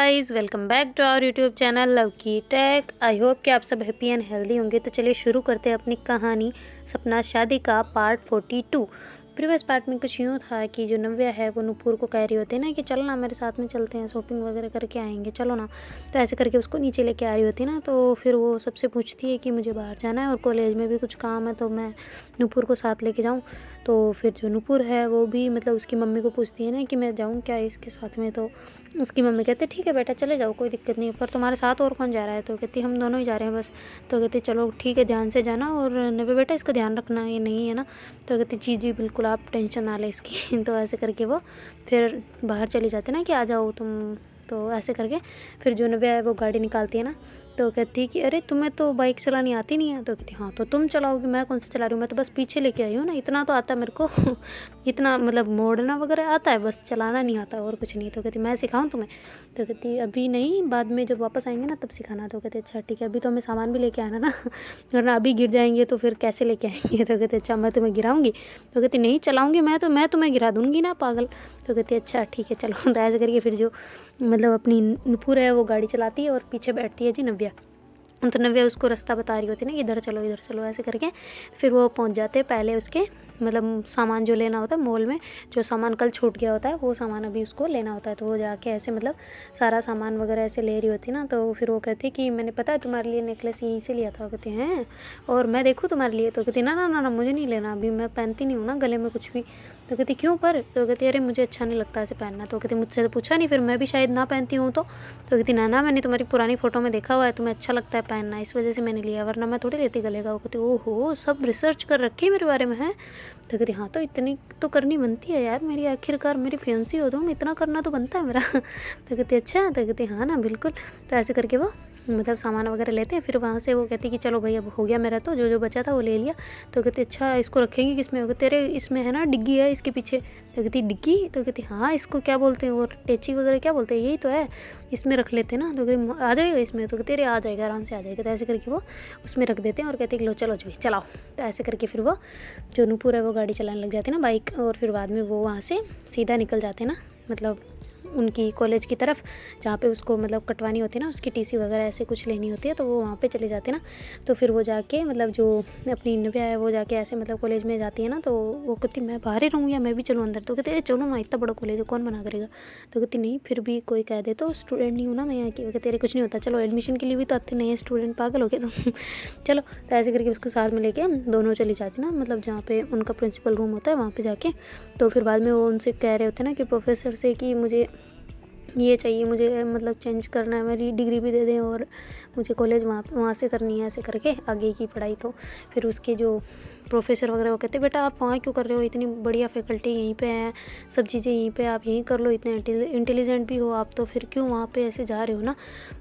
Guys, welcome back to our YouTube channel love की take. I hope कि आप सब हैप्पी एंड हेल्दी होंगे। तो चलिए शुरू करते हैं अपनी कहानी सपना शादी का पार्ट 42। प्रीवियस पार्ट में कुछ यूँ था कि जो नव्या है वो नुपुर को कह रही होती है ना कि चलो ना मेरे साथ में चलते हैं, शॉपिंग वगैरह करके आएंगे, चलो ना। तो ऐसे करके उसको नीचे लेके आ रही होती है ना। तो फिर वो सबसे पूछती है कि मुझे बाहर जाना है और कॉलेज में भी कुछ काम है, तो मैं नुपुर को साथ लेके जाऊँ। तो फिर जो नुपुर है वो भी मतलब उसकी मम्मी को पूछती है ना कि मैं जाऊँ क्या इसके साथ में। तो उसकी मम्मी कहते ठीक है बेटा चले जाओ, कोई दिक्कत नहीं है, पर तुम्हारे साथ और कौन जा रहा है। तो कहती हम दोनों ही जा रहे हैं बस। तो कहती चलो ठीक है, ध्यान से जाना, और नव्या बेटा इसका ध्यान रखना, ये नहीं है ना। तो कहती जी जी बिल्कुल, आप टेंशन ना लें इसकी। तो ऐसे करके वो फिर बाहर चली जाती ना कि आ जाओ तुम। तो ऐसे करके फिर जो नव्या है वो गाड़ी निकालती है ना। तो कहती है कि अरे तुम्हें तो बाइक चलानी आती नहीं है। तो कहती हाँ तो तुम चलाओगी, मैं कौन सा चला रही हूँ, मैं तो बस पीछे लेके आई हूँ ना, इतना तो आता मेरे को। इतना मतलब मोड़ना वगैरह आता है, बस चलाना नहीं आता और कुछ नहीं। तो कहती मैं सिखाऊँ तुम्हें। तो कहती अभी नहीं, बाद में जब वापस आएंगे ना तब सिखाना। तो कहते अच्छा ठीक है, अभी तो हमें सामान भी लेके आना ना, वरना अभी गिर जाएंगे तो फिर कैसे लेके आएंगे। तो कहते अच्छा मैं तुम्हें गिराऊंगी। तो कहती नहीं चलाऊंगी मैं तुम्हें गिरा दूंगी ना पागल। तो कहती अच्छा ठीक है चलो। तो ऐसे करके फिर जो मतलब अपनी नुपुर है वो गाड़ी चलाती है और पीछे बैठती है जी नव्या। तो नव्या उसको रास्ता बता रही होती है ना, इधर चलो इधर चलो, ऐसे करके फिर वो पहुंच जाते हैं पहले उसके मतलब सामान जो लेना होता है मॉल में। जो सामान कल छूट गया होता है वो सामान अभी उसको लेना होता है। तो वो जाके ऐसे मतलब सारा सामान वगैरह ऐसे ले रही होती है ना। तो फिर वो कहती कि मैंने पता है तुम्हारे लिए नेकलेस यहीं से लिया था। कहती हैं और मैं देखूँ तुम्हारे लिए। तो कहती ना ना ना ना मुझे नहीं लेना, अभी मैं पहनती नहीं हूँ ना गले में कुछ भी। तो कहती क्यों पर। तो कहती अरे मुझे अच्छा नहीं लगता ऐसे पहनना। तो कहती मुझसे तो पूछा नहीं, फिर मैं भी शायद ना पहनती हूँ। तो कहती ना ना मैंने तुम्हारी पुरानी फ़ोटो में देखा हुआ है, तुम्हें अच्छा लगता है पहनना, इस वजह से मैंने लिया, वरना मैं थोड़ी लेती गले का। वो कहती ओहो सब रिसर्च कर रखी है मेरे बारे में है। तो कहती हाँ तो इतनी तो करनी बनती है यार, मेरी आखिरकार मेरी फियांसी हो तुम, इतना करना तो बनता है मेरा। तो कहती अच्छा। तो कहती हाँ ना बिल्कुल। तो ऐसे करके वो मतलब सामान वगैरह लेते हैं। फिर वहाँ से वो कहती कि चलो भाई अब हो गया मेरा, तो जो जो बचा था वो ले लिया। तो कहती अच्छा इसको रखेंगे किसमें। हो तेरे इसमें है ना डिग्गी है इसके पीछे। तो कहती डिग्गी। तो कहती हाँ इसको क्या बोलते हैं, वो टेची वगैरह क्या बोलते हैं, यही तो है, इसमें रख लेते हैं ना। तो कहती आ जाएगा इसमें। तो कहते अरे आ जाएगा आराम से आ जाएगा। तो ऐसे करके वो उसमें रख देते हैं और कहते हैं लो चलो जी चलाओ। तो ऐसे करके फिर वो जो नूपुर है वो गाड़ी चलाने लग जाती है ना बाइक। और फिर बाद में वो वहाँ से सीधा निकल जाते हैं ना मतलब उनकी कॉलेज की तरफ, जहाँ पे उसको मतलब कटवानी होती है ना उसकी टीसी वगैरह ऐसे कुछ लेनी होती है। तो वो वहाँ पे चले जाते हैं ना। तो फिर वो जाके मतलब जो अपनी नव्या है वो जाके ऐसे मतलब कॉलेज में जाती है ना। तो वो कहती मैं बाहर ही रहूँ या मैं भी चलूँ अंदर। तो कहते अरे चलो ना, इतना बड़ा कॉलेज है कौन मना करेगा। तो कहती नहीं फिर भी कोई कह दे तो, स्टूडेंट नहीं हूँ ना मैं यहाँ की। वो कहते अरे कुछ नहीं होता, चलो एडमिशन के लिए भी तो आते नहीं है स्टूडेंट, पागल हो गए तुम। चलो। तो ऐसे करके उसको साथ में लेके दोनों चली जाती ना मतलब जहाँ पे उनका प्रिंसिपल रूम होता है वहाँ पे जाके। तो फिर बाद में वो उनसे कह रहे होते हैं ना कि प्रोफेसर से कि मुझे ये चाहिए, मुझे मतलब चेंज करना है, मेरी डिग्री भी दे दें और मुझे कॉलेज वहाँ से करनी है ऐसे करके आगे की पढ़ाई। तो फिर उसके जो प्रोफेसर वगैरह वो कहते बेटा आप वहाँ क्यों कर रहे हो, इतनी बढ़िया फैकल्टी यहीं पे है, सब चीज़ें यहीं पे, आप यहीं कर लो, इतने इंटेलिजेंट भी हो आप, तो फिर क्यों वहाँ पे ऐसे जा रहे हो ना।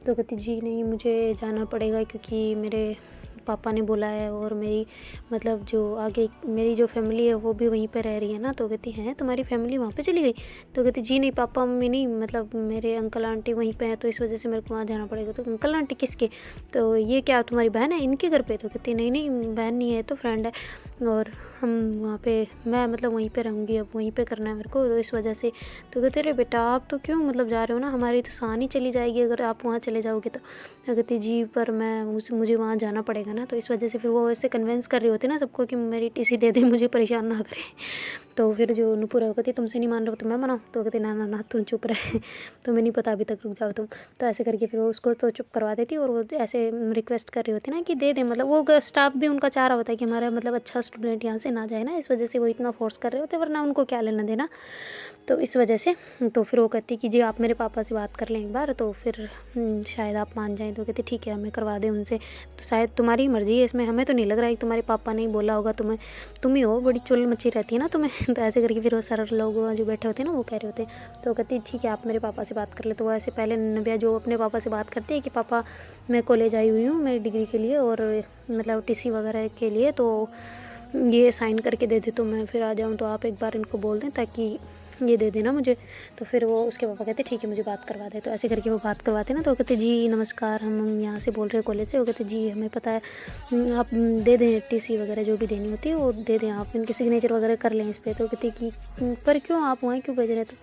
तो कहती जी नहीं मुझे जाना पड़ेगा क्योंकि मेरे पापा ने बोला है, और मेरी मतलब जो आगे मेरी जो फैमिली है वो भी वहीं पे रह रही है ना। तो कहती हैं तुम्हारी फैमिली वहाँ पे चली गई। तो कहती जी नहीं पापा मम्मी नहीं, मतलब मेरे अंकल आंटी वहीं पे हैं, तो इस वजह से मेरे को वहाँ जाना पड़ेगा। तो अंकल आंटी किसके। तो ये क्या तुम्हारी बहन है इनके घर पे। तो कहती नहीं नहीं बहन नहीं है तो फ्रेंड है, और हम वहाँ पे मैं मतलब वहीं पे रहूँगी, अब वहीं पे करना है मेरे को, तो इस वजह से। तो कहते अरे बेटा आप तो क्यों मतलब जा रहे हो ना, हमारी तो शान ही चली जाएगी अगर आप वहाँ चले जाओगे। तो कहती जी पर मैं मुझे वहाँ जाना पड़ेगा ना। तो इस वजह से फिर वो ऐसे कन्विंस कर रही होती है ना सबको कि मेरी टीसी दे दे, मुझे परेशान ना करे। तो फिर जो नुपुर है वो कहती तुमसे नहीं मान रहे हो तो मैं मनाऊँ। तो कहती ना ना ना तुम चुप रहे, तुम्हें नहीं पता अभी तक, रुक जाओ तुम। तो ऐसे करके फिर वो उसको तो चुप करवा देती और वो ऐसे रिक्वेस्ट कर रही होती ना कि दे दे, मतलब वो स्टाफ भी उनका चाह रहा होता है कि हमारा मतलब अच्छा स्टूडेंट यहाँ से ना जाए ना, इस वजह से वो इतना फोर्स कर रहे होते, वरना उनको क्या लेना देना। तो इस वजह से तो फिर वो कहती कि जी आप मेरे पापा से बात कर लें एक बार, तो फिर शायद आप मान जाएं। तो कहती ठीक है हमें करवा दें उनसे, तो शायद तुम्हारी मर्ज़ी है इसमें, हमें तो नहीं लग रहा है कि तुम्हारे पापा ने ही बोला होगा तुम्हें, तुम ही हो बड़ी चुल मची रहती है ना तुम्हें। तो ऐसे करके फिर वो सारे लोग जो बैठे होते हैं ना वो कह रहे होते हैं। तो कहती ठीक है आप मेरे पापा से बात कर ले। तो वो ऐसे पहले नव्या जो अपने पापा से बात करती है कि पापा मैं कॉलेज आई हुई हूँ मेरी डिग्री के लिए और मतलब टीसी वगैरह के लिए, तो ये साइन करके दे दे तो मैं फिर आ जाऊँ, तो आप एक बार इनको बोल दें ताकि ये दे देना मुझे। तो फिर वो उसके पापा कहते ठीक है मुझे बात करवा दे। तो ऐसे करके वो बात करवाते ना, तो वो कहते जी नमस्कार, हम यहाँ से बोल रहे हैं कॉलेज से। वो कहते जी हमें पता है, आप दे दें टीसी वगैरह जो भी देनी होती है वो दे दें, आप इनकी सिग्नेचर वगैरह कर लें इस पर। तो कहते कि पर क्यों आप वहाँ क्यों भेज रहे हैं? तो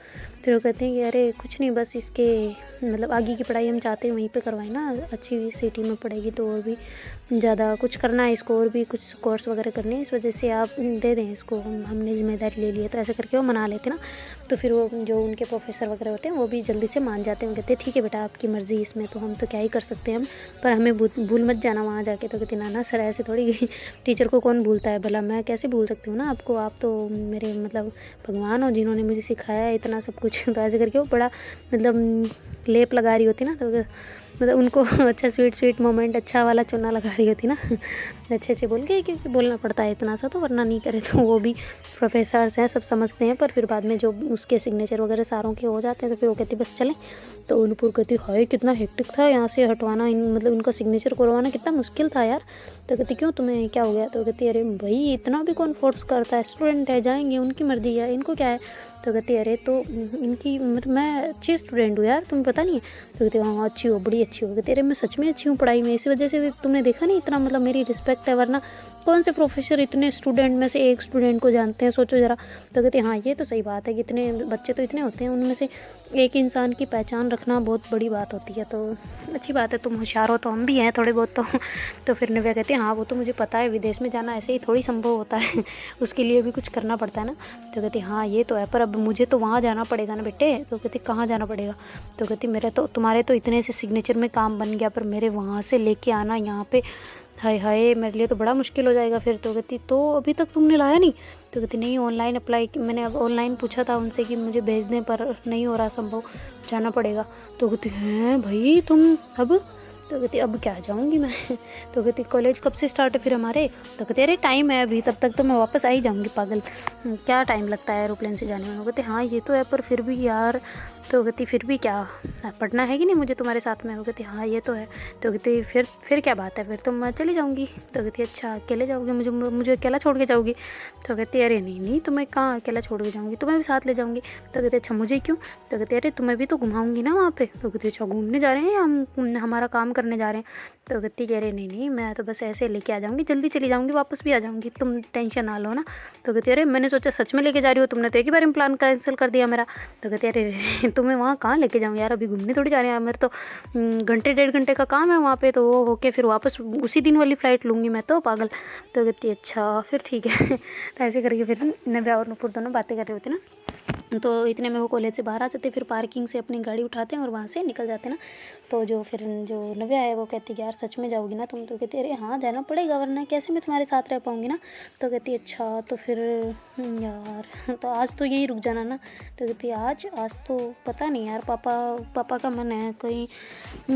फिर वो कहते हैं कि अरे कुछ नहीं, बस इसके मतलब आगे की पढ़ाई हम चाहते हैं वहीं पे करवाएं ना, अच्छी सिटी में पढ़ेगी तो और भी ज़्यादा कुछ करना है इसको, और भी कुछ कोर्स वगैरह करने हैं, इस वजह से आप दे दें इसको, हमने जिम्मेदारी ले ली है। तो ऐसे करके वो मना लेते ना। तो फिर वो जो उनके प्रोफेसर वगैरह होते हैं वो भी जल्दी से मान जाते हैं, कहते हैं ठीक है बेटा आपकी मर्ज़ी, इसमें तो हम तो क्या ही कर सकते हैं हम, पर हमें भूल मत जाना वहाँ जाके। तो कहते ना सर ऐसे थोड़ी टीचर को कौन भूलता है भला, मैं कैसे भूल सकती हूँ ना आपको, आप तो मेरे मतलब भगवान हो जिन्होंने मुझे सिखाया है इतना सब कुछ। तो ऐसे करके वो बड़ा मतलब लेप लगा रही होती ना, तो मतलब उनको अच्छा स्वीट मोमेंट अच्छा वाला चुना लगा रही होती ना, अच्छे से बोल के, क्योंकि बोलना पड़ता है इतना सा तो, वरना नहीं करे तो वो भी प्रोफेसर्स हैं सब समझते हैं। पर फिर बाद में जो उसके सिग्नेचर वगैरह सारों के हो जाते हैं तो फिर वो कहती बस चलें। तो नूपुर कहती हाय कितना हेक्टिक था यहाँ से हटवाना, मतलब इनका सिग्नेचर करवाना कितना मुश्किल था यार। तो कहती क्यों तुम्हें क्या हो गया? तो कहती अरे भाई इतना भी कौन फोर्स करता है, स्टूडेंट है जाएंगे, उनकी मर्जी है, इनको क्या है। तो कहती अरे तो इनकी मतलब मैं अच्छी स्टूडेंट हूँ यार, तुम्हें पता नहीं है? तो कहती हाँ अच्छी हो, बड़ी अच्छी हो। कहती अरे मैं सच में अच्छी हूँ पढ़ाई में, इसी वजह से तुमने देखा नहीं इतना मतलब मेरी रिस्पेक्ट है, वरना कौन से प्रोफेसर इतने स्टूडेंट में से एक स्टूडेंट को जानते हैं, सोचो ज़रा। तो कहते हाँ ये तो सही बात है कि इतने बच्चे तो इतने होते हैं, उनमें से एक इंसान की पहचान रखना बहुत बड़ी बात होती है। तो अच्छी बात है, तुम होशियार हो तो हम भी हैं थोड़े बहुत तो फिर नव्या कहती है हाँ वो तो मुझे पता है, विदेश में जाना ऐसे ही थोड़ी संभव होता है उसके लिए भी कुछ करना पड़ता है ना। तो कहती हाँ ये तो है, पर अब मुझे तो वहाँ जाना पड़ेगा ना बेटे। तो कहती कहाँ जाना पड़ेगा? तो कहती मेरे तो तुम्हारे तो इतने से सिग्नेचर में काम बन गया, पर मेरे वहाँ से लेके आना यहाँ पे, हाय हाय मेरे लिए तो बड़ा मुश्किल हो जाएगा फिर। तो कहती तो अभी तक तुमने लाया नहीं? तो कहती नहीं ऑनलाइन अप्लाई, मैंने अब ऑनलाइन पूछा था उनसे कि मुझे भेज दें, पर नहीं हो रहा संभव, जाना पड़ेगा। तो कहती हैं भाई तुम अब? तो कहती अब क्या जाऊँगी मैं तो कहती कॉलेज कब से स्टार्ट है फिर हमारे? तो कहते अरे टाइम है अभी, तब तक तो मैं वापस आ ही जाऊँगी पागल, क्या टाइम लगता है एरोप्लेन से जाने में? वो कहते हाँ ये तो है, पर फिर भी यार। तो कहती फिर भी क्या, पढ़ना है कि नहीं मुझे तुम्हारे साथ में? वो कहती हाँ ये तो है। तो कहती फिर क्या बात है, फिर तो मैं चली जाऊँगी। तो कहती अच्छा अकेले जाओगी, मुझे अकेला छोड़ के जाओगी? तो कहती अरे नहीं तुम्हें कहाँ अकेला छोड़ के जाऊँगी, तुम्हें भी साथ ले जाऊँगी। तो कहते अच्छा मुझे क्यों? तो कहते अरे तुम्हें भी तो घुमाऊँगी ना वहाँ पे। तो कहती अच्छा घूमने जा रहे हैं या हम हमारा काम करने जा रहे हैं? तो कहती कह रहे नहीं मैं तो बस ऐसे लेके आ जाऊँगी, जल्दी चली जाऊँगी, वापस भी आ जाऊँगी, तुम टेंशन ना लो ना। तो कहती अरे मैंने सोचा सच में लेके जा रही हो, तुमने तो एक ही बार में प्लान कैंसिल कर दिया मेरा। तो कहती अरे तुम्हें वहाँ कहाँ लेके जाऊँ यार, अभी घूमने थोड़ी जा रहे हैं, मेरे तो घंटे 1.5 घंटे का काम है वहाँ पे, तो वो होके फिर वापस उसी दिन वाली फ़्लाइट लूँगी मैं तो पागल। तो कहती अच्छा फिर ठीक है तो ऐसे करके फिर नव्या और नूपुर दोनों बातें कर रहे होते ना। तो इतने में वो कॉलेज से बाहर आ जाते, फिर पार्किंग से अपनी गाड़ी उठाते हैं और वहाँ से निकल जाते ना। तो जो नव्या है वो कहती है यार सच में जाओगी ना तुम? तो कहती है अरे हाँ जाना पड़ेगा, वरना कैसे मैं तुम्हारे साथ रह पाऊँगी ना। तो कहती है अच्छा तो फिर यार तो आज तो यहीं रुक जाना ना। तो कहती है आज तो पता नहीं यार, पापा का मन है कहीं,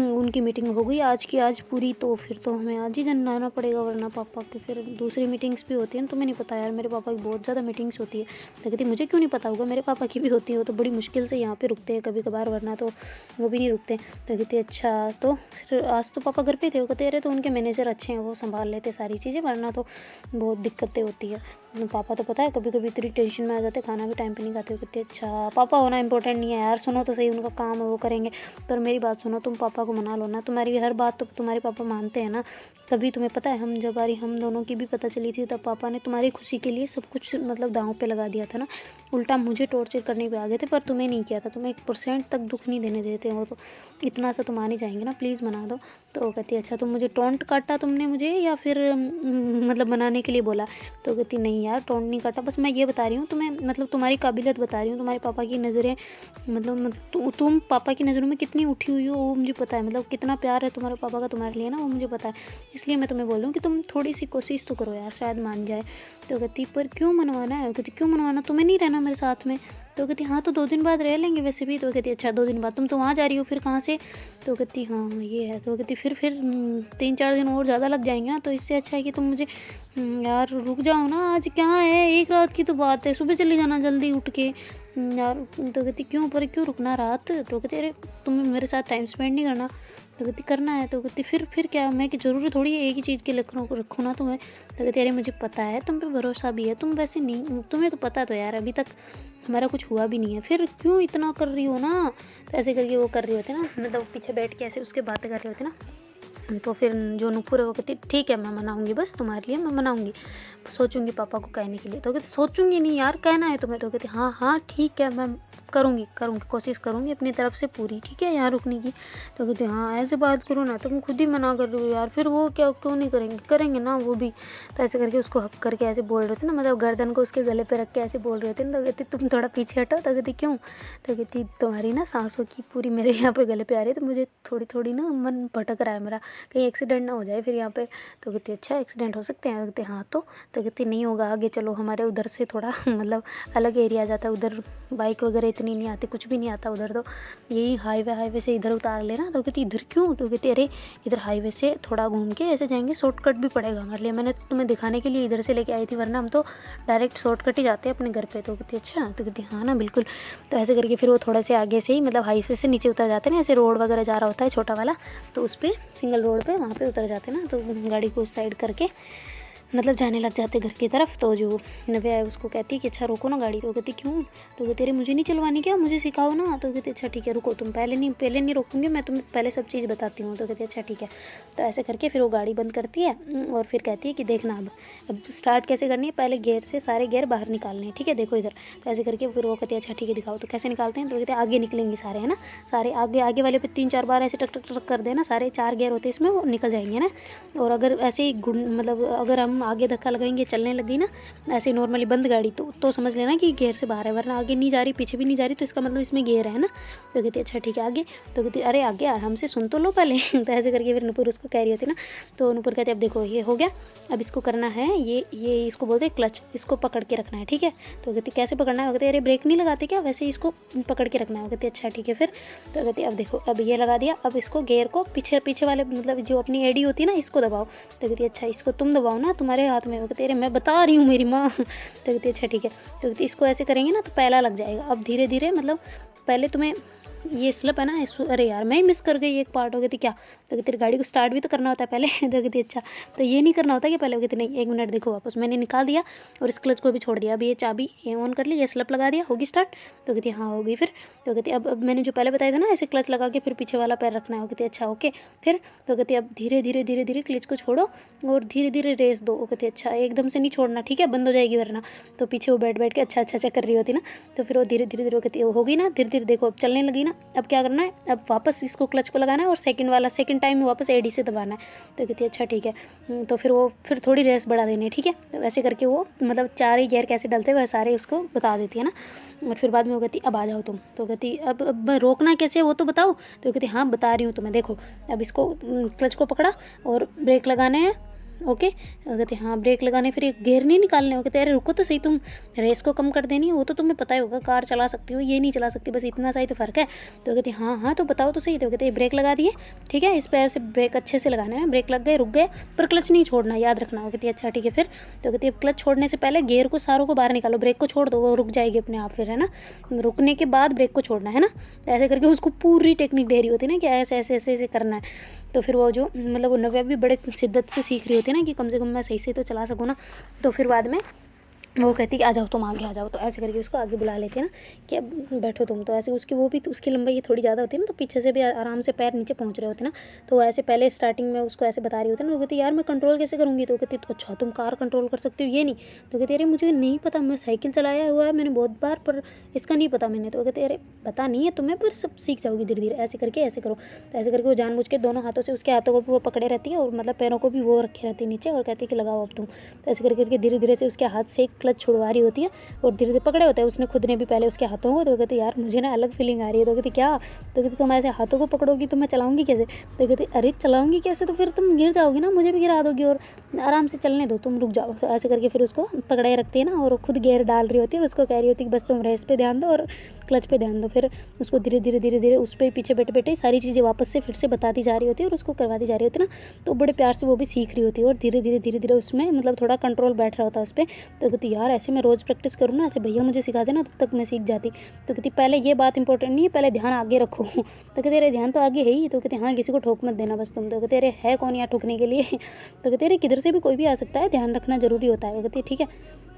उनकी मीटिंग हो गई आज की आज पूरी, तो फिर तो हमें आज ही जाना पड़ेगा, वरना पापा की फिर दूसरी मीटिंग्स भी होती हैं। तुम्हें नहीं पता यार मेरे पापा की बहुत ज़्यादा मीटिंग्स होती है। तो कहती मुझे क्यों नहीं पता होगा, मेरे पापा की भी होती है, वो तो बड़ी मुश्किल से यहाँ पे रुकते हैं कभी कभार, वरना तो वो भी नहीं रुकते। तो कहती अच्छा तो फिर आज तो पापा घर पे थे। वो कहते अरे तो उनके मैनेजर अच्छे हैं, वो संभाल लेते सारी चीज़ें, वरना तो बहुत दिक्कतें होती है। पापा तो पता है कभी कभी इतनी टेंशन में आ जाते, खाना भी टाइम पे नहीं खाते। हो कहते अच्छा पापा होना इंपॉर्टेंट नहीं है यार, सुनो तो सही, उनका काम है वो करेंगे, पर मेरी बात सुनो, तुम पापा को मना लो ना, तुम्हारी हर बात तो तुम्हारे पापा मानते हैं ना। कभी तुम्हें पता है हम जब बारी हम दोनों की भी पता चली थी, तब पापा ने तुम्हारी खुशी के लिए सब कुछ मतलब दांव पे लगा दिया था ना, उल्टा मुझे टॉर्चर करने पे आ गए थे, पर तुम्हें नहीं किया था, तुम्हें 1% तक दुख नहीं देने देते हो, तो इतना सा तुम मान ही जाएंगे ना, प्लीज़ मना दो। तो कहती अच्छा तो मुझे टोंट काटा तुमने मुझे, या फिर मतलब बनाने के लिए बोला? तो कहती नहीं यार टोंट नहीं काटा, बस मैं ये बता रही हूँ तुम्हें, मतलब तुम्हारी काबिलियत बता रही हूँ, तुम्हारे पापा की नज़रें मतलब तुम पापा की नज़रों में कितनी उठी हुई हो वो मुझे पता है, मतलब कितना प्यार है तुम्हारे पापा का तुम्हारे लिए ना, वो मुझे पता है, इसलिए मैं तुम्हें बोल रही हूँ कि तुम थोड़ी सी कोशिश तो करो यार, शायद मान जाए। तो कहती पर क्यों मनवाना है? कहती क्यों मनवाना, तुम्हें नहीं रहना मेरे साथ में? तो कहती हाँ तो 2 दिन बाद रह लेंगे वैसे भी। तो कहती अच्छा 2 दिन बाद, तुम तो वहाँ जा रही हो, फिर कहाँ से? तो कहती हाँ ये है। तो कहती फिर 3-4 दिन और ज़्यादा लग जाएंगे ना, तो इससे अच्छा है कि तुम मुझे यार रुक जाओ ना, आज क्या है, एक रात की तो बात है, सुबह चले जाना जल्दी उठ के यार। तो कहती क्यों, पर क्यों रुकना रात? तो कहती अरे तुम्हें मेरे साथ टाइम स्पेंड नहीं करना? तो कहती करना है। तो कहती फिर क्या, मैं कि ज़रूरी थोड़ी है एक ही चीज़ के रखूँ ना तुम्हें? तो कहती अरे मुझे पता है तुम पे भरोसा भी है, तुम वैसे नहीं, तुम्हें तो पता तो यार अभी तक हमारा कुछ हुआ भी नहीं है, फिर क्यों इतना कर रही हो ना। तो ऐसे करके वो कर रही होती ना, मतलब पीछे बैठ के ऐसे उसके बातें कर रहे होते ना। तो फिर जो नूपुर है वो कहती ठीक है मैं मनाऊंगी, बस तुम्हारे लिए मैं मनाऊंगी, सोचूंगी पापा को कहने के लिए। तो कहती सोचूंगी नहीं यार, कहना है तुम्हें। तो कहती हाँ हाँ ठीक है, मैं करूँगी कोशिश करूँगी अपनी तरफ से पूरी, ठीक है यहाँ रुकने की। तो कहते हाँ ऐसे बात करो ना, तुम खुद ही मना कर रही हो यार, फिर वो क्या क्यों नहीं करेंगे ना वो भी। तो ऐसे करके उसको हक करके ऐसे बोल रहे थे ना, मतलब गर्दन को उसके गले पे रख के ऐसे बोल रहे थे ना। तो कहती तुम थोड़ा पीछे हटो। तो कहती क्यों। तो कहती तुम्हारी ना सांसों की पूरी मेरे यहाँ पे गले पे आ रही है, तो मुझे थोड़ी थोड़ी ना मन भटक रहा है मेरा, कहीं एक्सीडेंट ना हो जाए फिर यहाँ पे। तो कहती अच्छा एक्सीडेंट हो सकते हैं। कहते हाँ तो कहती नहीं होगा, आगे चलो हमारे उधर से थोड़ा मतलब अलग एरिया जाता है, उधर बाइक वगैरह इतनी नहीं आती, कुछ भी नहीं आता उधर, तो यही हाईवे से इधर उतार लेना। तो कहती इधर क्यों। तो कहती अरे इधर हाईवे से थोड़ा घूम के ऐसे जाएंगे, शॉर्टकट भी पड़ेगा हमारे लिए, मैंने तुम्हें दिखाने के लिए इधर से लेके आई थी, वरना हम तो डायरेक्ट शॉर्टकट ही जाते हैं अपने घर पे। तो कहती अच्छा। तो कहती हाँ ना बिल्कुल। तो ऐसे करके फिर वो थोड़े से आगे से ही मतलब हाईवे से नीचे उतर जाते हैं ना, ऐसे रोड वगैरह जा रहा होता है छोटा वाला, तो उस पर सिंगल रोड पे वहाँ पे उतर जाते हैं ना। तो गाड़ी को उस साइड करके मतलब जाने लग जाते घर की तरफ। तो जो नव्या है उसको कहती है कि अच्छा रोको ना गाड़ी। तो कहती क्यों। तो कहती अरे मुझे नहीं चलवानी क्या, मुझे सिखाओ ना। तो कहती अच्छा ठीक है रुको, तुम पहले नहीं रोकूंगी, मैं तुम्हें पहले सब चीज़ बताती हूँ। तो कहती अच्छा ठीक है। तो ऐसे करके फिर वो गाड़ी बंद करती है और फिर कहती है कि देखना अब स्टार्ट कैसे करनी है, पहले गेयर से सारे गेयर बाहर निकालने हैं, ठीक है देखो इधर। तो ऐसे करके फिर वो कहती है अच्छा ठीक है दिखाओ। तो कैसे निकालते हैं। तो कहते हैं आगे निकलेंगे सारे, है ना, सारे आगे वाले पे 3-4 बार ऐसे टक टक टक कर देना, सारे 4 गेयर होते हैं इसमें, वो निकल जाएंगे ना। और अगर ऐसे ही मतलब अगर हम आगे धक्का लगाएंगे, चलने लगी ना ऐसे नॉर्मली बंद गाड़ी, तो समझ लेना कि गियर से बाहर है, वरना आगे नहीं जा रही पीछे भी नहीं जा रही, तो इसका मतलब इसमें गियर है ना। तो कहती अच्छा ठीक है आगे। तो कहती अरे आगे आराम से सुन तो लो पहले। तो ऐसे करके फिर नुपुर उसको कह रही होती ना। तो नुपुर कहती अब देखो ये हो गया, अब इसको करना है ये इसको बोलते हैं क्लच, इसको पकड़ के रखना है, ठीक है। तो कहती कैसे पकड़ना है। कहते अरे ब्रेक नहीं लगाते क्या, वैसे इसको पकड़ के रखना है। कहती अच्छा ठीक है फिर। तो कहती अब देखो अब ये लगा दिया, अब इसको गेयर को पीछे वाले मतलब जो अपनी एडी होती है ना इसको दबाओ। तो कहती अच्छा इसको तुम दबाओ ना, तुम्हारे हाथ में। कहते अरे मैं बता रही हूँ मेरी माँ। तो कहती अच्छा ठीक है। तो कहती इसको ऐसे करेंगे ना तो पहला लग जाएगा, अब धीरे धीरे मतलब पहले तुम्हें ये स्लिप है ना, अरे यार मैं ही मिस कर गई एक पार्ट। हो गई थी क्या। तो कहती गाड़ी को स्टार्ट भी तो करना होता है पहले। तो कहती अच्छा तो ये नहीं करना होता कि पहले। कहती नहीं 1 मिनट देखो वापस, मैंने निकाल दिया और इस क्लच को भी छोड़ दिया, अब ये चाबी ऑन कर ली, ये स्लिप लगा दिया, होगी स्टार्ट। तो कहती हाँ होगी फिर। तो कहती अब मैंने जो पहले बताया था ना ऐसे क्लच लगा के फिर पीछे वाला पैर रखना है। कहती अच्छा ओके फिर। तो कहती अब धीरे धीरे क्लच को छोड़ो और धीरे धीरे रेस दो। कहती अच्छा एकदम से नहीं छोड़ना, ठीक है बंद हो जाएगी वरना। तो पीछे वो बैठ के अच्छा कर रही होती ना। तो फिर वो धीरे धीरे कहती होगी ना, धीरे धीरे देखो अब चलने लगी ना। अब क्या करना है, अब वापस इसको क्लच को लगाना है और सेकंड टाइम में वापस एडी से दबाना है। तो कहती है अच्छा ठीक है। तो फिर थोड़ी रेस बढ़ा देनी है, ठीक है। तो वैसे करके वो मतलब 4 ही गियर कैसे डलते हैं वह सारे उसको बता देती है ना। और फिर बाद में वो कहती अब आ जाओ तुम। तो कहती अब रोकना कैसे वो तो बताओ। तो कहती हाँ बता रही हूँ तुम्हें, देखो अब इसको क्लच को पकड़ा और ब्रेक लगाने हैं, ओके। कहते हाँ ब्रेक लगाने, फिर एक गियर नहीं निकालने हो। कहते अरे रुको तो सही, तुम रेस को कम कर देनी है वो तो तुम्हें पता ही होगा, कार चला सकती हो ये नहीं चला सकती, बस इतना सा ही तो फ़र्क है। तो कहती हाँ तो बताओ तो सही। तो कहते ब्रेक लगा दिए, ठीक है, इस पैर से ब्रेक अच्छे से लगाना है, ब्रेक लग गए रुक गए, पर क्लच नहीं छोड़ना, याद रखना। वो कहती अच्छा ठीक है फिर। तो कहती अब क्लच छोड़ने से पहले गियर को सारों को बाहर निकालो, ब्रेक को छोड़ दो, वो रुक जाएगी अपने आप फिर, है ना, रुकने के बाद ब्रेक को छोड़ना है ना। तो ऐसे करके उसको पूरी टेक्निक दे रही होती है ना कि ऐसे ऐसे ऐसे ऐसे करना है। तो फिर वो जो मतलब वो नव्या भी बड़े शिद्दत से सीख रही होती है ना कि कम से कम मैं सही से तो चला सकूँ ना। तो फिर बाद में वो कहती कि आ जाओ तुम आगे आ जाओ। तो ऐसे करके उसको आगे बुला लेते हैं ना कि अब बैठो तुम। तो ऐसे उसकी वो भी तो उसकी लंबाई थोड़ी ज़्यादा होती है ना, तो पीछे से भी आराम से पैर नीचे पहुंच रहे होते हैं ना। तो ऐसे पहले स्टार्टिंग में उसको ऐसे बता रही होती है ना। वो कहती यार मैं कंट्रोल कैसे करूँगी। तो कहती तो अच्छा तुम कार कंट्रोल कर सकती हो ये नहीं। तो कहती अरे मुझे नहीं पता, मैं साइकिल चलाया हुआ है मैंने बहुत बार, पर इसका नहीं पता मैंने। तो कहते अरे पता नहीं है तुम्हें, पर सब सीख जाओगी धीरे धीरे, ऐसे करके ऐसे करो। तो ऐसे करके वो जानबूझ के दोनों हाथों से उसके हाथों को भी वो पकड़े रहती है और मतलब पैरों को भी वो रखे रहती है नीचे और कहती है कि लगाओ अब तुम। तो ऐसे करके धीरे धीरे से उसके हाथ से क्लच छुड़वा रही होती है और धीरे धीरे पकड़े होते हैं उसने खुद ने भी पहले उसके हाथों को। तो कहती यार मुझे ना अलग फीलिंग आ रही है। तो कहती क्या। तो कहती तुम ऐसे हाथों को पकड़ोगी तो मैं चलाऊंगी कैसे। तो कहती अरे चलाऊंगी कैसे, तो फिर तुम गिर जाओगी ना, मुझे भी गिरा दोगी, और आराम से चलने दो, तुम रुक जाओ। तो ऐसे करके फिर उसको पकड़े रखती है ना और खुद गियर डाल रही होती है, उसको कह रही होती है कि बस तुम रेस पे ध्यान दो और क्लच पे ध्यान दो। फिर उसको धीरे धीरे उस पर पीछे बैठे सारी चीज़ें वापस से फिर से बताती जा रही होती है और उसको करवाती जा रही होती है ना। तो बड़े प्यार से वो भी सीख रही होती है और धीरे धीरे उसमें मतलब थोड़ा कंट्रोल बैठ रहा होता है उस पर। तो कहती यार ऐसे मैं रोज़ प्रैक्टिस करूँ ना, ऐसे भैया मुझे सिखा देना, तब तक मैं सीख जाती। तो कहती पहले ये बात इंपॉर्टेंट नहीं है, पहले ध्यान आगे रखो। तो कहते अरे ध्यान तो आगे है ही। तो कहते हाँ किसी को ठोक मत देना बस तुम। तो कहते अरे है कौन यहाँ ठोकने के लिए। तो कहते अरे किधर से भी कोई भी आ सकता है, ध्यान रखना जरूरी होता है। वो कहती ठीक है।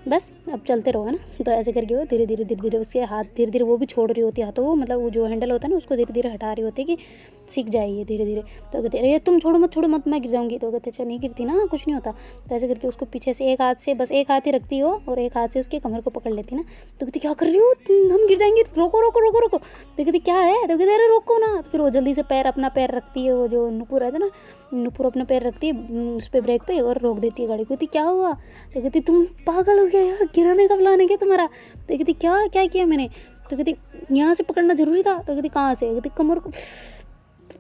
बस अब चलते रहो, है ना। तो ऐसे करके वो धीरे धीरे उसके हाथ धीरे धीरे वो भी छोड़ रही होती है हाथों, वो मतलब वो जो हैंडल होता है ना उसको धीरे धीरे हटा रही होती है कि सीख जाए ये धीरे धीरे। तो कहते अरे तुम छोड़ो मत मैं गिर जाऊँगी। तो कहते अच्छा नहीं गिरती ना, कुछ नहीं होता। तो ऐसे करके उसको पीछे से एक हाथ से, बस एक हाथ ही रखती हो और एक हाथ से उसके कमर को पकड़ लेती ना। तो कहती क्या कर रही हो, हम गिर जाएंगे, रोको रोको रोको रोको। तो कहती क्या है, तो कहते अरे रोको ना। तो फिर वो जल्दी से अपना पैर रखती है, वो जो नुपुर है ना, नुपुर अपना पैर रखती है उस पर ब्रेक पे और रोक देती है गाड़ी को। कहती क्या हुआ। तो कहती तुम पागल हो गया यार, गिराने का प्लान है क्या तुम्हारा। तो कहती क्या क्या किया मैंने। तो कहती यहाँ से पकड़ना जरूरी था। तो कहती कहाँ से। कहती कमर को,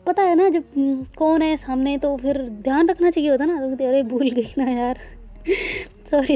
पता है ना जब कौन है सामने तो फिर ध्यान रखना चाहिए होता ना। तो कहती अरे भूल गई ना यार, सॉरी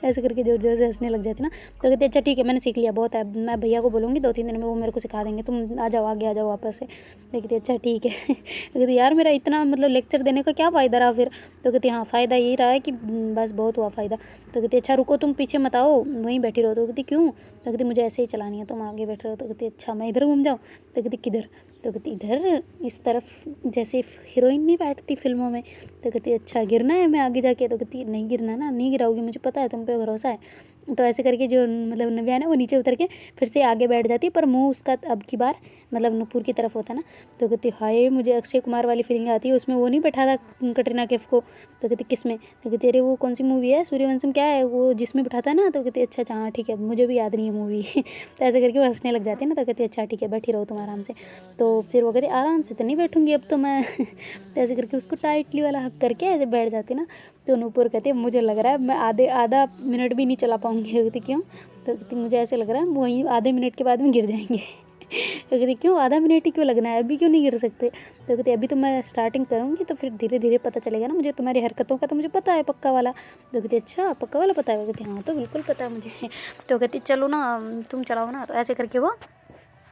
ऐसे करके जोर जोर से हंसने लग जाती ना। तो कहती अच्छा ठीक है मैंने सीख लिया, बहुत है, मैं भैया को बोलूँगी 2-3 दिन में वो मेरे को सिखा देंगे, तुम आ जाओ आगे आ जाओ वापस से। कहती अच्छा ठीक है। कहती यार मेरा इतना मतलब लेक्चर देने का क्या फ़ायदा रहा फिर। तो कहती हाँ फ़ायदा यही रहा है कि बस बहुत हुआ फ़ायदा। तो कहती अच्छा रुको तुम पीछे मत आओ, वहीं बैठी रहो। तो कहती क्यों। तो कहती मुझे ऐसे ही चलानी है, तुम आगे बैठ रहे हो। तो कहती अच्छा मैं इधर घूम जाऊँ। तो कहती किधर। तो कहती इधर इस तरफ, जैसे हीरोइन नहीं बैठती फिल्मों में। तो कहती अच्छा गिरना है मैं आगे जाके। तो कहती नहीं गिरना ना, नहीं गिराओगी, मुझे पता है तुम पे भरोसा है। तो ऐसे करके जो मतलब नव्या है ना वो नीचे उतर के फिर से आगे बैठ जाती है, पर मुंह उसका अब की बार मतलब नुपुर की तरफ होता है ना। तो कहती हाय मुझे अक्षय कुमार वाली फीलिंग आती है, उसमें वो नहीं बैठा था कटरीना कैफ को। तो कहती किस में। तो कहती अरे वो कौन सी मूवी है, सूर्यवंशम क्या है वो जिसमें बैठाता है ना। तो कहती अच्छा हाँ ठीक है, मुझे भी याद नहीं है मूवी। तो ऐसे करके वो हंसने लग जाती है ना। तो कहती अच्छा ठीक है बैठी रहो तुम आराम से। तो फिर वो कहती आराम से तो नहीं बैठूंगी अब तो मैं। तो ऐसे करके उसको टाइटली वाला हक करके ऐसे बैठ जाती ना। तो नूपुर कहती है मुझे लग रहा है मैं आधा मिनट भी नहीं चला पाऊँगी। कहती क्यों। तो कहती मुझे ऐसे लग रहा है वहीं आधे मिनट के बाद में गिर जाएंगे। तो कहती क्यों आधा मिनट ही क्यों लगना है, अभी क्यों नहीं गिर सकते। तो कहती अभी तो मैं स्टार्टिंग करूँगी तो फिर धीरे धीरे पता चलेगा ना मुझे, तुम्हारी हरकतों का तो मुझे पता है पक्का वाला। तो कहती अच्छा पक्का वाला पता है। कहती हाँ तो बिल्कुल पता है मुझे। तो कहती चलो ना तुम चलाओ ना। तो ऐसे करके वो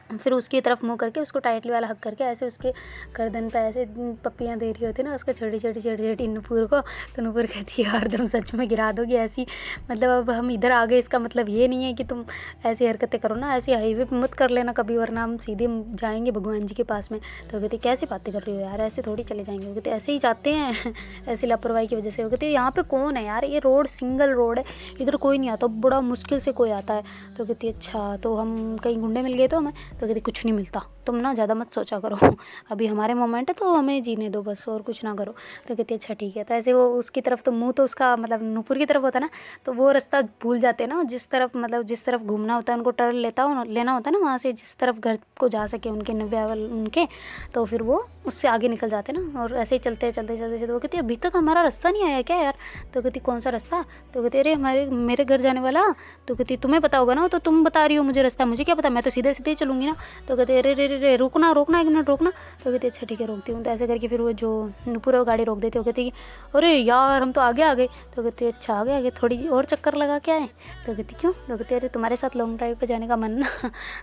फिर उसकी तरफ मुँह करके उसको टाइटली वाला हक करके ऐसे उसके गर्दन पे ऐसे पप्पियाँ दे रही होती है ना उसको, छोटी छोटी नूपुर को। तो नूपुर कहती है यार तुम सच में गिरा दोगी ऐसी, मतलब अब हम इधर आ गए इसका मतलब ये नहीं है कि तुम ऐसी हरकतें करो ना, ऐसी हाईवे पे मत कर लेना कभी वरना हम सीधे जाएंगे भगवान जी के पास में। तो कहती कैसी बातें कर रही हो यार, ऐसे थोड़ी चले जाएंगे। वो कहते ऐसे ही जाते हैं ऐसी लापरवाही की वजह से। वो कहते यहाँ पे कौन है यार, ये रोड सिंगल रोड है, इधर कोई नहीं आता, बड़ा मुश्किल से कोई आता है। तो कहती अच्छा तो हम कहीं गुंडे मिल गए तो हमें। तो कहती कुछ नहीं मिलता, तुम ना ज़्यादा मत सोचा करो, अभी हमारे मोमेंट है तो हमें जीने दो बस, और कुछ ना करो। तो कहती अच्छा ठीक है। तो ऐसे वो उसकी तरफ तो मुंह तो उसका मतलब नूपुर की तरफ होता है ना, तो वो रास्ता भूल जाते हैं ना जिस तरफ मतलब जिस तरफ घूमना होता है उनको टर्न लेना होता है ना, वहाँ से जिस तरफ घर को जा सके उनके नव्या उनके। तो फिर वो उससे आगे निकल जाते हैं ना, और ऐसे ही चलते वो कहती अभी तक हमारा रास्ता नहीं आया क्या यार। तो कहती कौन सा रास्ता। तो कहती अरे मेरे घर जाने वाला। तो कहती तुम्हें पता होगा ना, तो तुम बता रही हो मुझे रास्ता, मुझे क्या पता, मैं तो सीधे सीधे ही चलूँगी ना। तो कहते अरे रे रे रे रुकना 1 मिनट रुकना। तो कहती अच्छा ठीक है रोकती हूँ। तो ऐसे करके फिर वो जो पूरा गाड़ी रोक देती है। वो कहती अरे यार हम तो आगे आ गए। तो कहती अच्छा आगे थोड़ी और चक्कर लगा के आए। तो कहती क्यों। तो कहती अरे तुम्हारे साथ लॉन्ग ड्राइव पे जाने का मन ना।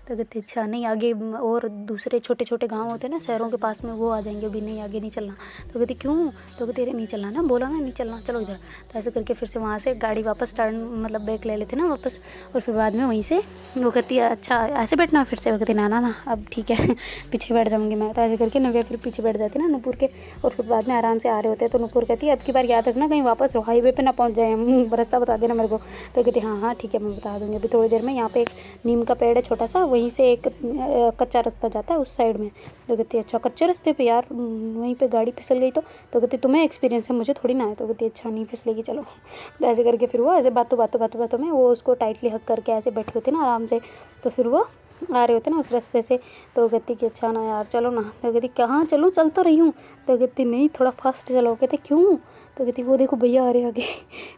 तो कहती अच्छा नहीं आगे और दूसरे छोटे छोटे गाँव होते हैं ना शहरों के पास में, वो आ जाएंगे, अभी नहीं आगे नहीं चलना। तो कहती क्यों। तो कहती अरे नहीं चलना ना, बोला ना नहीं चलना, चलो इधर। तो ऐसे करके फिर से वहाँ से गाड़ी वापस टर्न मतलब बैक ले लेते ना वापस, और फिर बाद में वहीं से वो कहती है अच्छा ऐसे बैठना। फिर से वो कहती ना अब ठीक है पीछे बैठ जाऊँगी मैं। तो ऐसे करके नव्या फिर पीछे बैठ जाती ना नूपुर के, और फिर बाद में आराम से आ रहे होते हैं। तो नूपुर कहती है अब की बार याद रखना कहीं वापस हाईवे पे ना पहुँच जाए, हम रास्ता बता देना मेरे को। तो कहती हाँ ठीक है मैं बता दूँगी, अभी थोड़ी देर में यहाँ पे एक नीम का पेड़ है छोटा सा, वहीं से एक कच्चा रास्ता जाता है उस साइड में। तो कहती अच्छा कच्चे रास्ते पे यार वहीं पे गाड़ी फिसल गई तो कहती तुम्हें एक्सपीरियंस है मुझे थोड़ी ना है। तो कहती अच्छा नहीं फिसलेगी चलो। तो ऐसे करके फिर वो ऐसे बातों में वो उसको टाइटली हक करके ऐसे बैठी होती ना आराम से। तो फिर वो आ रहे होते ना उस रास्ते से। तो कहती कि अच्छा ना यार चलो ना। तो कहती कहाँ चलूँ, चल तो रही हूँ। तो कहती नहीं थोड़ा फास्ट चलो। कहते क्यों। तो कहती वो देखो भैया आ रहे आगे।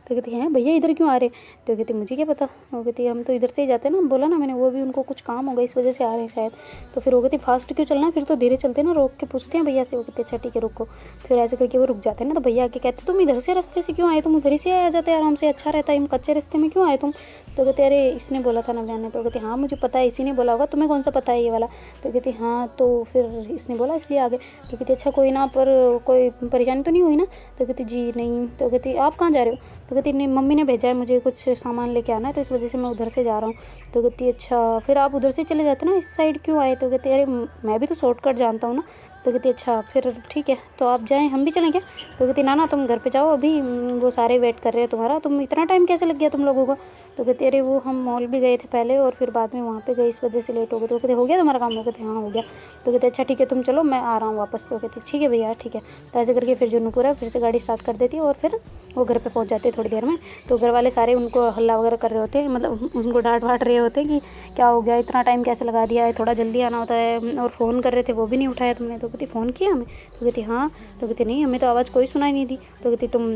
तो कहती हैं भैया इधर क्यों आ रहे। तो कहती मुझे क्या पता। वो कहती हम तो इधर से ही जाते हैं ना, बोला ना मैंने, वो भी उनको कुछ काम होगा इस वजह से आ रहे हैं शायद। तो फिर वो कहती फास्ट क्यों चलना है, फिर तो धीरे चलते ना, रोक के पूछते हैं भैया से। वो कहते अच्छा ठीक है रुको। फिर ऐसे करके वो रुक जाते हैं ना, तो भैया आके कहते तुम इधर से रास्ते से क्यों आए, तुम उधर ही से आ जाते आराम से, अच्छा रहता है, हम कच्चे रास्ते में क्यों आए तुम। तो कहते अरे इसने बोला था नव्या ने। तो कहते हाँ मुझे पता है इसी ने बोला होगा, तुम्हें कौन सा पता है ये वाला। तो कहती हाँ तो फिर इसने बोला इसलिए आ गए। तो कहती अच्छा कोई ना, पर कोई परेशानी तो नहीं हुई ना। तो कहती जी नहीं। तो कहती आप कहाँ जा रहे हो। तो कहती नहीं मम्मी ने भेजा है मुझे कुछ सामान लेके आना है, तो इस वजह से मैं उधर से जा रहा हूँ। तो कहती अच्छा फिर आप उधर से चले जाते ना, इस साइड क्यों आए। तो कहती अरे मैं भी तो शॉर्टकट जानता हूँ ना। तो कहती अच्छा फिर ठीक है, तो आप जाएँ, हम भी चलें क्या? तो कहती ना ना तुम घर पे जाओ अभी, वो सारे वेट कर रहे हैं तुम्हारा, तुम इतना टाइम कैसे लग गया तुम लोगों को? तो कहती अरे वो हम मॉल भी गए थे पहले और फिर बाद में वहाँ पे गए, इस वजह से लेट हो गए। तो कहते हो गया तुम्हारा काम? वो कहते हाँ हो गया। तो कहते अच्छा ठीक है तुम चलो, मैं आ रहा हूँ वापस। तो कहती ठीक है भैया ठीक है। तो ऐसे करके फिर जो नूपुर है फिर से गाड़ी स्टार्ट कर देती है और फिर वो घर पे पहुँच जाते हैं थोड़ी देर में। तो घर वाले सारे उनको हल्ला वगैरह कर रहे होते हैं, मतलब उनको डांट वाट रहे होते हैं कि क्या हो गया, इतना टाइम कैसे लगा दिया है, थोड़ा जल्दी आना होता है, और फ़ोन कर रहे थे वो भी नहीं उठाया तुमने। तो कहती फ़ोन किया हमें? तो कहती हाँ। तो कहती नहीं हमें तो आवाज़ कोई सुनाई नहीं दी। तो कहती तुम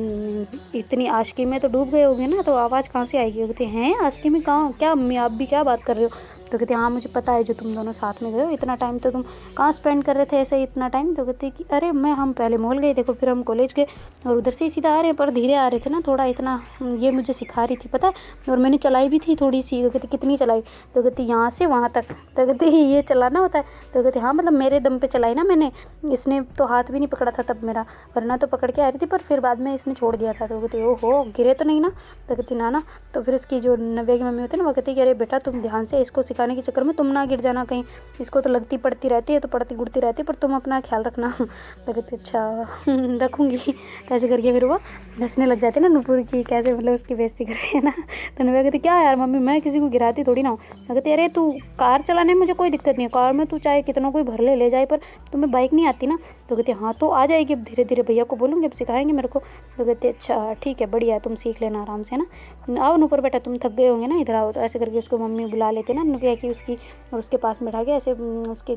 इतनी आशिकी में तो डूब गए होगे ना, तो आवाज़ कहाँ से आएगी? कहती हैं आशिकी में कहाँ, क्या अम्मी आप भी क्या बात कर रहे हो? तो कहती हाँ मुझे पता है, जो तुम दोनों साथ में गए हो इतना टाइम तो तुम कहाँ स्पेंड कर रहे थे ऐसे ही इतना टाइम? तो कहती कि अरे हम पहले मॉल गए, देखो फिर हम कॉलेज गए और उधर से ही सीधा आ रहे हैं, पर धीरे आ रहे थे ना थोड़ा, इतना ये मुझे सिखा रही थी पता है, और मैंने चलाई भी थी थोड़ी सी। तो कहती कितनी चलाई? तो कहती यहाँ से वहाँ तक। तो कहती ये चलाना होता है? तो कहती हाँ मतलब मेरे दम पे चलाई ना मैंने, इसने तो हाथ भी नहीं पकड़ा था तब मेरा, वरना तो पकड़ के आ रही थी, पर फिर बाद में इसने छोड़ दिया था। तो कहती ओहो गिरे तो नहीं ना? तो कहती ना ना। तो फिर उसकी जो नव्या की मम्मी होती है ना, वो कहती कि अरे बेटा तुम ध्यान से, इसको सिखाने के चक्कर में तुम ना गिर जाना कहीं, इसको तो लगती पड़ती रहती है, तो पड़ती गुड़ती रहती है, पर तुम अपना ख्याल रखना। तो कहती अच्छा रखूँगी। तो ऐसे करके फिर वो हंसने लग जाती है ना नूपुर की, कैसे मतलब उसकी बेइज्जती कर रही है ना। तो नव्या कहती क्या यार मम्मी, मैं किसी को गिराती थोड़ी ना हूँ। तो कहती अरे तू कार चलाने में मुझे कोई दिक्कत नहीं है, कार में तू चाहे कितनों कोई भर ले जाए, पर तुम्हें बाइक नहीं आती ना? तो कहती हाँ तो आ जाएगी, अब धीरे धीरे भैया को बोलूँगी, अब सिखाएंगे मेरे को। तो कहती अच्छा ठीक है बढ़िया है, तुम सीख लेना आराम से ना। आओ नूपुर बेटा तुम थक गए होंगे ना, इधर आओ। तो ऐसे करके उसको मम्मी बुला लेते ना नव्या की उसकी, और उसके पास बैठा के ऐसे उसके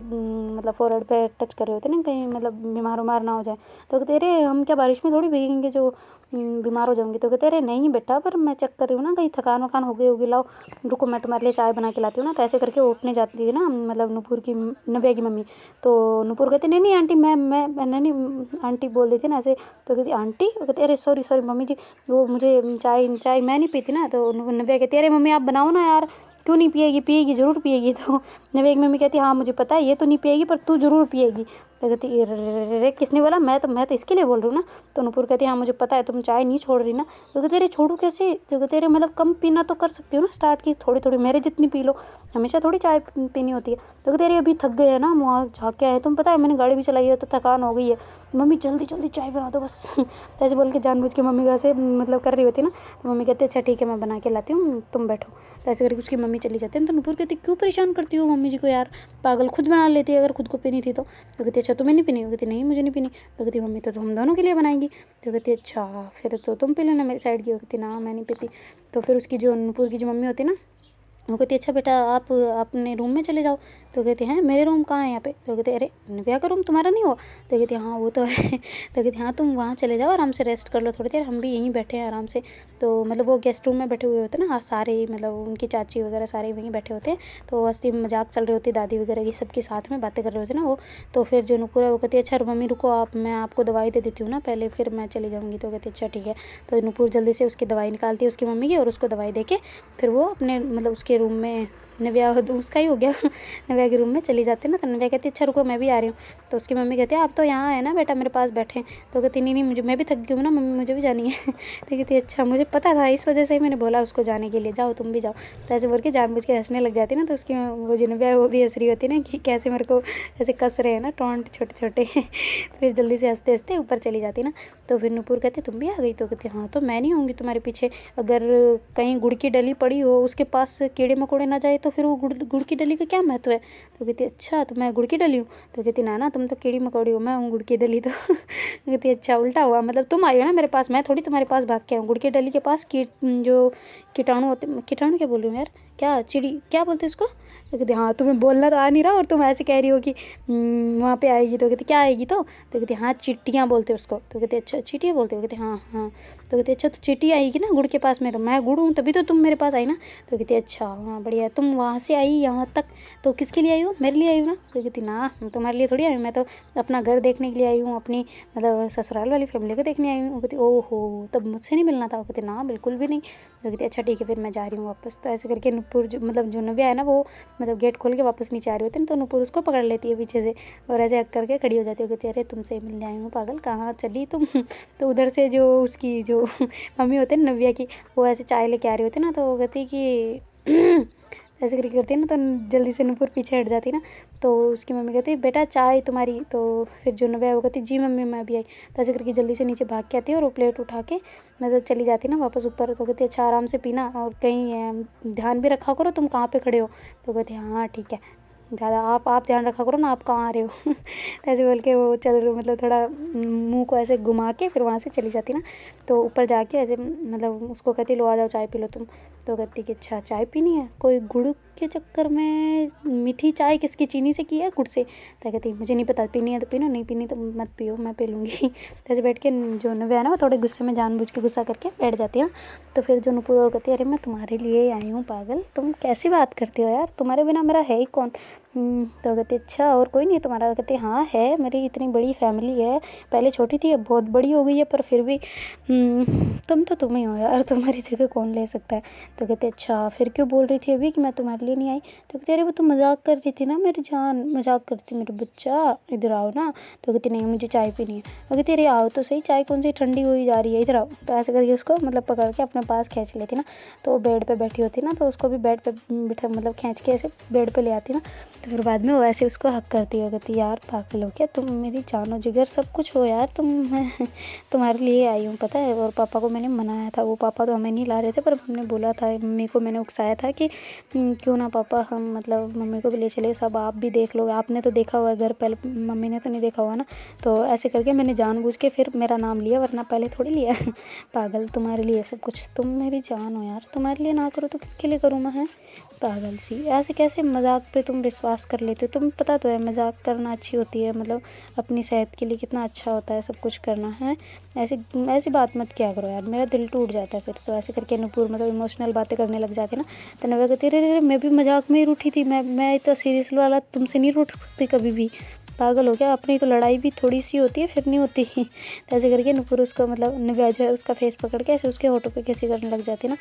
मतलब फोरहेड पे टच कर रहे होते ना, कहीं मतलब बीमार उमार ना हो जाए। तो कहते अरे हम क्या बारिश में थोड़ी भीगेंगे जो बीमार हो जाऊंगी? तो कहते अरे नहीं बेटा, पर मैं चेक कर रही हूँ ना कहीं थकान वकान हो गई होगी, लाओ रुको मैं तुम्हारे लिए चाय बना के लाती हूँ ना। तो ऐसे करके उठने जाती है ना मतलब नूपुर की नव्या की मम्मी। तो नूपुर कहती नहीं नहीं आंटी मैं नहीं आंटी बोल देती ना ऐसे। तो कहती आंटी? वो कहती अरे सॉरी सॉरी मम्मी जी, वो मुझे चाय मैं नहीं पीती ना। तो नव्या कहती अरे मम्मी आप बनाओ ना यार, क्यों नहीं पिएगी? पिएगी ज़रूर पिएगी। तो नव्या की मम्मी कहती हाँ मुझे पता है ये तो नहीं पिएगी, पर तू ज़रूर पिएगी। तो कहती रे किसने बोला? मैं तो इसके लिए बोल रही हूँ ना। तो नूपुर कहती हाँ मुझे पता है तुम चाय नहीं छोड़ रही ना। तो कहते अरे छोड़ू कैसे? तो कहते अरे मतलब कम पीना तो कर सकती हो ना स्टार्ट की, थोड़ी थोड़ी मेरे जितनी पी लो, हमेशा थोड़ी चाय पीनी होती है। तो कहते अरे अभी थक गए हैं ना, वहाँ झाँके आए, तुम पता है मैंने गाड़ी भी चलाई है तो थकान हो गई है, मम्मी जल्दी जल्दी चाय बना दो बस। तो ऐसे बोल के जानबूझ के मम्मी को ऐसे मतलब कर रही होती है ना। तो मम्मी कहती अच्छा ठीक है मैं बना के लाती हूँ तुम बैठो। तो ऐसे करके उसकी मम्मी चली जाती है। तो नूपुर कहती क्यों परेशान करती हो मम्मी जी को यार, पागल, खुद बना लेती है अगर खुद को पीनी थी तो। कहती अच्छा तुम्हें नहीं पीनी? वो कहती नहीं मुझे नहीं पीनी। तो कहती मम्मी तो हम दोनों के लिए बनाएंगी। तो कहती अच्छा फिर तो तुम पी लेना मेरी साइड की। वो कहती ना मैं नहीं पीती। तो फिर उसकी जो नूपुर की जो मम्मी होती है ना, वो कहती अच्छा बेटा आप अपने रूम में चले जाओ। तो कहते हैं मेरे रूम कहाँ है यहाँ पे? तो कहते अरे नव्या का रूम तुम्हारा नहीं हुआ? तो कहती हाँ वो तो है। तो कहती हाँ तुम वहाँ चले जाओ, आराम से रेस्ट कर लो थोड़ी देर, हम भी यहीं बैठे हैं आराम से। तो मतलब वो गेस्ट रूम में बैठे हुए होते हैं ना सारे, मतलब उनकी चाची वगैरह सारे वहीं बैठे होते हैं। तो हंसी मजाक चल रही होती है, दादी वगैरह की सबके साथ में बातें कर रहे होते हैं ना वो। तो फिर जो नूपुर है वो कहती है अच्छा मम्मी रुको आप, मैं आपको दवाई दे देती हूँ ना पहले, फिर मैं चली जाऊँगी। तो कहती अच्छा ठीक है। तो नूपुर जल्दी से उसकी दवाई निकालती है उसकी मम्मी की, और उसको दवाई दे के फिर वो अपने मतलब उसके रूम में, नव्या उसका ही हो गया नव्या के रूम में चली जाती है ना। तो नव्या कहती अच्छा रुको मैं भी आ रही हूँ। तो उसकी मम्मी कहती है आप तो यहाँ है ना बेटा मेरे पास बैठे। तो कहती नहीं नहीं मुझे, मैं भी थक गई हूँ ना मम्मी, मुझे भी जानी है। तो कहती अच्छा मुझे पता था, इस वजह से ही मैंने बोला उसको जाने के लिए, जाओ तुम भी जाओ। तो ऐसे बोल के जानबूझ के हंसने लग जाती है ना। तो उसकी वो जो नव्या है वो भी हंस रही होती है ना कि कैसे मेरे को ऐसे कस रहे हैं ना टोंट छोटे छोटे। फिर जल्दी से हंसते हंसते ऊपर चली जाती ना। तो फिर नूपुर कहती तुम भी आ गई? तो कहती हाँ तो मैं नहीं होंगी तुम्हारे पीछे, अगर कहीं गुड़ की डली पड़ी हो उसके पास कीड़े मकोड़े ना जाए तो फिर वो गुड़ की डली का क्या महत्व है? तो कहती अच्छा तो मैं गुड़ की डली हूँ? तो कहती ना ना तुम तो कीड़ी मकोड़ी हो, मैं हूँ गुड़ की डली। तो कहती अच्छा उल्टा हुआ, मतलब तुम आई हो ना मेरे पास, मैं थोड़ी तुम्हारे पास भाग के आऊँ। गुड़ की डली के पास जो कीटाणु होते, कीटाणु क्या बोल रही हूँ यार, क्या चिड़ी क्या बोलते हैं उसको? तो कहती हाँ तुम्हें बोलना तो आ नहीं रहा और तुम ऐसे कह रही हो कि वहाँ पे आएगी। तो कहती क्या आएगी? तो कहती हाँ चिट्टियाँ बोलते उसको। तो कहते अच्छा चींटियाँ बोलते हो? कहते हाँ हाँ। तो कहते अच्छा तो चींटी आएगी ना गुड़ के पास में, तो मैं गुड़ हूँ तभी तो तुम मेरे पास आई ना। तो कहती अच्छा हाँ बढ़िया, तुम वहाँ से आई यहाँ तक तो किसके लिए आई हो? मेरे लिए आई हूँ ना। तो कहती ना तुम्हारे लिए थोड़ी आई हूँ, मैं तो अपना घर देखने के लिए आई हूँ, अपनी मतलब ससुराल वाली फैमिली को देखने आई हूँ। कहती ओहो तब मुझसे नहीं मिलना था? कहती ना बिल्कुल भी नहीं। तो कहती अच्छा ठीक है फिर मैं जा रही हूँ वापस। तो ऐसे करके नूपुर जो मतलब जो नव्या है ना वो मतलब गेट खोल के वापस नीचे आ रही होती है, तो नूपुर उसको पकड़ लेती है पीछे से और ऐसे हक करके खड़ी हो जाती है। कहती है अरे तुमसे मिलने आई हूँ पागल, कहाँ चली तुम? तो उधर से जो उसकी जो मम्मी होते हैं नव्या की, वो ऐसे चाय लेके आ रही होती है ना। तो वो कहती कि ऐसे करके करती है ना, तो जल्दी से नूपुर पीछे हट जाती ना। तो उसकी मम्मी कहती है बेटा चाय तुम्हारी। तो फिर जो नव्या है वो कहती जी मम्मी मैं भी आई। तो ऐसे करके जल्दी से नीचे भाग के आती है और वो प्लेट उठा के मतलब चली जाती ना वापस ऊपर। तो कहती अच्छा आराम से पीना और कहीं ध्यान भी रखा करो तुम कहाँ पे खड़े हो। तो कहती हाँ ठीक है, ज़्यादा आप ध्यान रखा करो ना आप कहाँ आ रहे हो। तो ऐसे बोल के वो चल मतलब थोड़ा मुंह को ऐसे घुमा के फिर वहाँ से चली जाती ना। तो ऊपर जाके ऐसे मतलब उसको कहती लो आ जाओ चाय पी लो तुम। तो कहती कि अच्छा चाय पीनी है, कोई गुड़ के चक्कर में मीठी चाय किसकी चीनी से की है गुड़ से। तो कहती मुझे नहीं पता, पीनी है तो पीनो, नहीं पीनी तो मत पियो मैं पी लूँगी। तो ऐसे बैठ के जो नव्या है ना वो थोड़े गुस्से में जानबूझ के गुस्सा करके बैठ जाती है। तो फिर जो नुपुर वो कहती है अरे मैं तुम्हारे लिए आई हूँ पागल, तुम कैसी बात करती हो यार, तुम्हारे बिना मेरा है ही कौन। तो कहती अच्छा और कोई नहीं तुम्हारा। कहती हाँ है, मेरी इतनी बड़ी फैमिली है, पहले छोटी थी अब बहुत बड़ी हो गई है, पर फिर भी तुम तो तुम ही हो यार, तुम्हारी जगह कौन ले सकता है। तो कहते अच्छा फिर क्यों बोल रही थी अभी कि मैं तुम्हारे लिए नहीं आई। तो कहते अरे वो तो मजाक कर रही थी ना मेरी जान, मजाक करती मेरे बच्चा, इधर आओ ना। तो कहती नहीं मुझे चाय पीनी है। वो कहती अरे आओ तो सही, चाय कौन सी ठंडी हुई जा रही है, इधर आओ। तो ऐसे करके उसको मतलब पकड़ के अपने पास खींच लेती ना। तो वो बेड पे बैठी होती ना, तो उसको भी बेड पे बिठा मतलब खींच के ऐसे बेड पे ले आती ना। तो फिर बाद में वो ऐसे उसको हक करती है, कहती यार पागल हो क्या तुम, मेरी जानो जिगर सब कुछ हो यार तुम, मैं तुम्हारे लिए आई हूँ पता है। और पापा को मैंने मनाया था, वो पापा तो हमें नहीं ला रहे थे पर हमने बोला था, मम्मी को मैंने उकसाया था कि क्यों ना पापा हम मतलब मम्मी को भी ले चले, सब आप भी देख लो, आपने तो देखा हुआ है घर, पहले मम्मी ने तो नहीं देखा हुआ ना। तो ऐसे करके मैंने जानबूझ के फिर मेरा नाम लिया, वरना पहले थोड़ी लिया। पागल तुम्हारे लिए सब कुछ, तुम मेरी जान हो यार, तुम्हारे लिए ना करो तो किसके लिए करूँ मैं, है पागल सी। ऐसे कैसे मजाक पे तुम विश्वास कर लेते हो, तुम पता तो है मजाक करना अच्छी होती है, मतलब अपनी सेहत के लिए कितना अच्छा होता है सब कुछ करना है। ऐसी ऐसी बात मत क्या करो यार, मेरा दिल टूट जाता है फिर। तो ऐसे करके नुपुर मतलब इमोशनल बातें करने लग जाती ना। तो नव्या कहती रे मैं भी मजाक में ही रूठी थी, मैं इतना सीरियस वाला तुमसे नहीं रूठ सकती कभी भी, पागल हो गया, अपनी तो लड़ाई भी थोड़ी सी होती है फिर नहीं होती। तो ऐसे करके नुपुर उसको मतलब नव्या जो है उसका फेस पकड़ के ऐसे उसके होठों पे किसी करने लग जाती ना।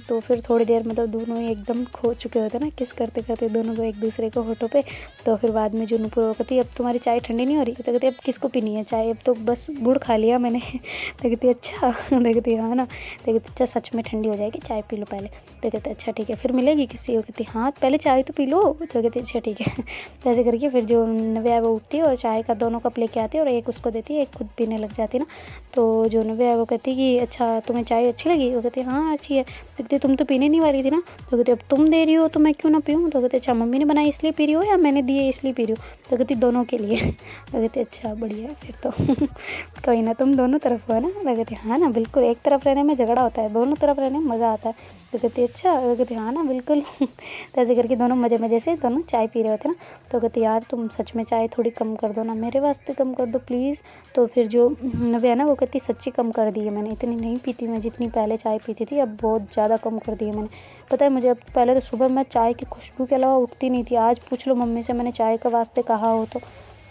तो फिर थोड़ी देर मतलब दोनों ही एकदम खो चुके होते ना, किस करते करते दोनों को एक दूसरे को होठों पे। तो फिर बाद में जो नुपुर वो कहती अब तुम्हारी चाय ठंडी नहीं हो रही। तो कहती अब किसको पीनी है चाय, अब तो बस गुड़ खा लिया मैंने। तो कहती अच्छा। तो कहती हाँ ना। तो कहती अच्छा सच में ठंडी हो जाएगी, चाय पी लो पहले। तो कहते अच्छा ठीक है फिर मिलेगी किसी। वो कहती हाँ पहले चाय तो पी लो। तो कहती अच्छा ठीक है। तो ऐसे करके फिर जो नव्या है वो उठती है और चाय का दोनों कप लेके आती है और एक उसको देती है, एक खुद पीने लग जाती है ना। तो जो नव्या है वो कहती कि अच्छा तुम्हें चाय अच्छी लगी। वो कहती हाँ अच्छी है। तो कहती तुम तो पीने नहीं वाली थी ना। तो कहती अब तुम दे रही हो तो मैं क्यों ना पीऊँ। तो कहते अच्छा मम्मी ने बनाई इसलिए पी रही हो या मैंने दिए इसलिए पी रही हो। तो कहती दोनों के लिए। तो कहती अच्छा बढ़िया फिर तो। कोई ना तुम दोनों तरफ हो ना। तो कहती हाँ ना बिल्कुल, एक तरफ रहने में झगड़ा होता है, दोनों तरफ रहने में मज़ा आता है। तो कहती अच्छा। तो कहती हाँ ना बिल्कुल। तो ऐसे करके दोनों मज़े मज़े से दोनों चाय पी रहे होते ना। तो कहती यार तुम सच में चाय थोड़ी कम कर दो ना, मेरे वास्ते कम कर दो प्लीज़। तो फिर जो नव्या है ना वो कहती सच्ची कम कर दी है मैंने, इतनी नहीं पीती मैं जितनी पहले चाय पीती थी, अब बहुत ज़्यादा कम कर दी है मैंने। पता है मुझे, अब पहले तो सुबह मैं चाय की खुशबू के अलावा उठती नहीं थी, आज पूछ लो मम्मी से मैंने चाय के वास्ते कहा हो तो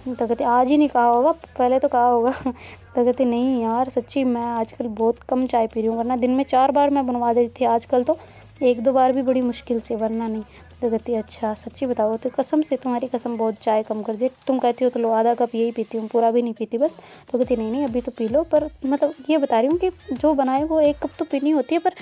कहती आज ही नहीं कहा होगा, पहले तो कहा होगा। तो कहती नहीं यार सच्ची मैं आजकल बहुत कम चाय पी रही हूँ, वरना दिन में 4 बार मैं बनवा देती थी, आजकल तो 1-2 बार भी बड़ी मुश्किल से, वरना नहीं। तो कहती अच्छा सच्ची बताओ। तो कसम से तुम्हारी कसम बहुत चाय कम कर दी, तुम कहती हो तो लो आधा कप यही पीती हूँ, पूरा भी नहीं पीती बस। तो कहती नहीं नहीं अभी तो पी लो, पर मतलब ये बता रही हूँ कि जो बनाए वो 1 कप तो पीनी होती है पर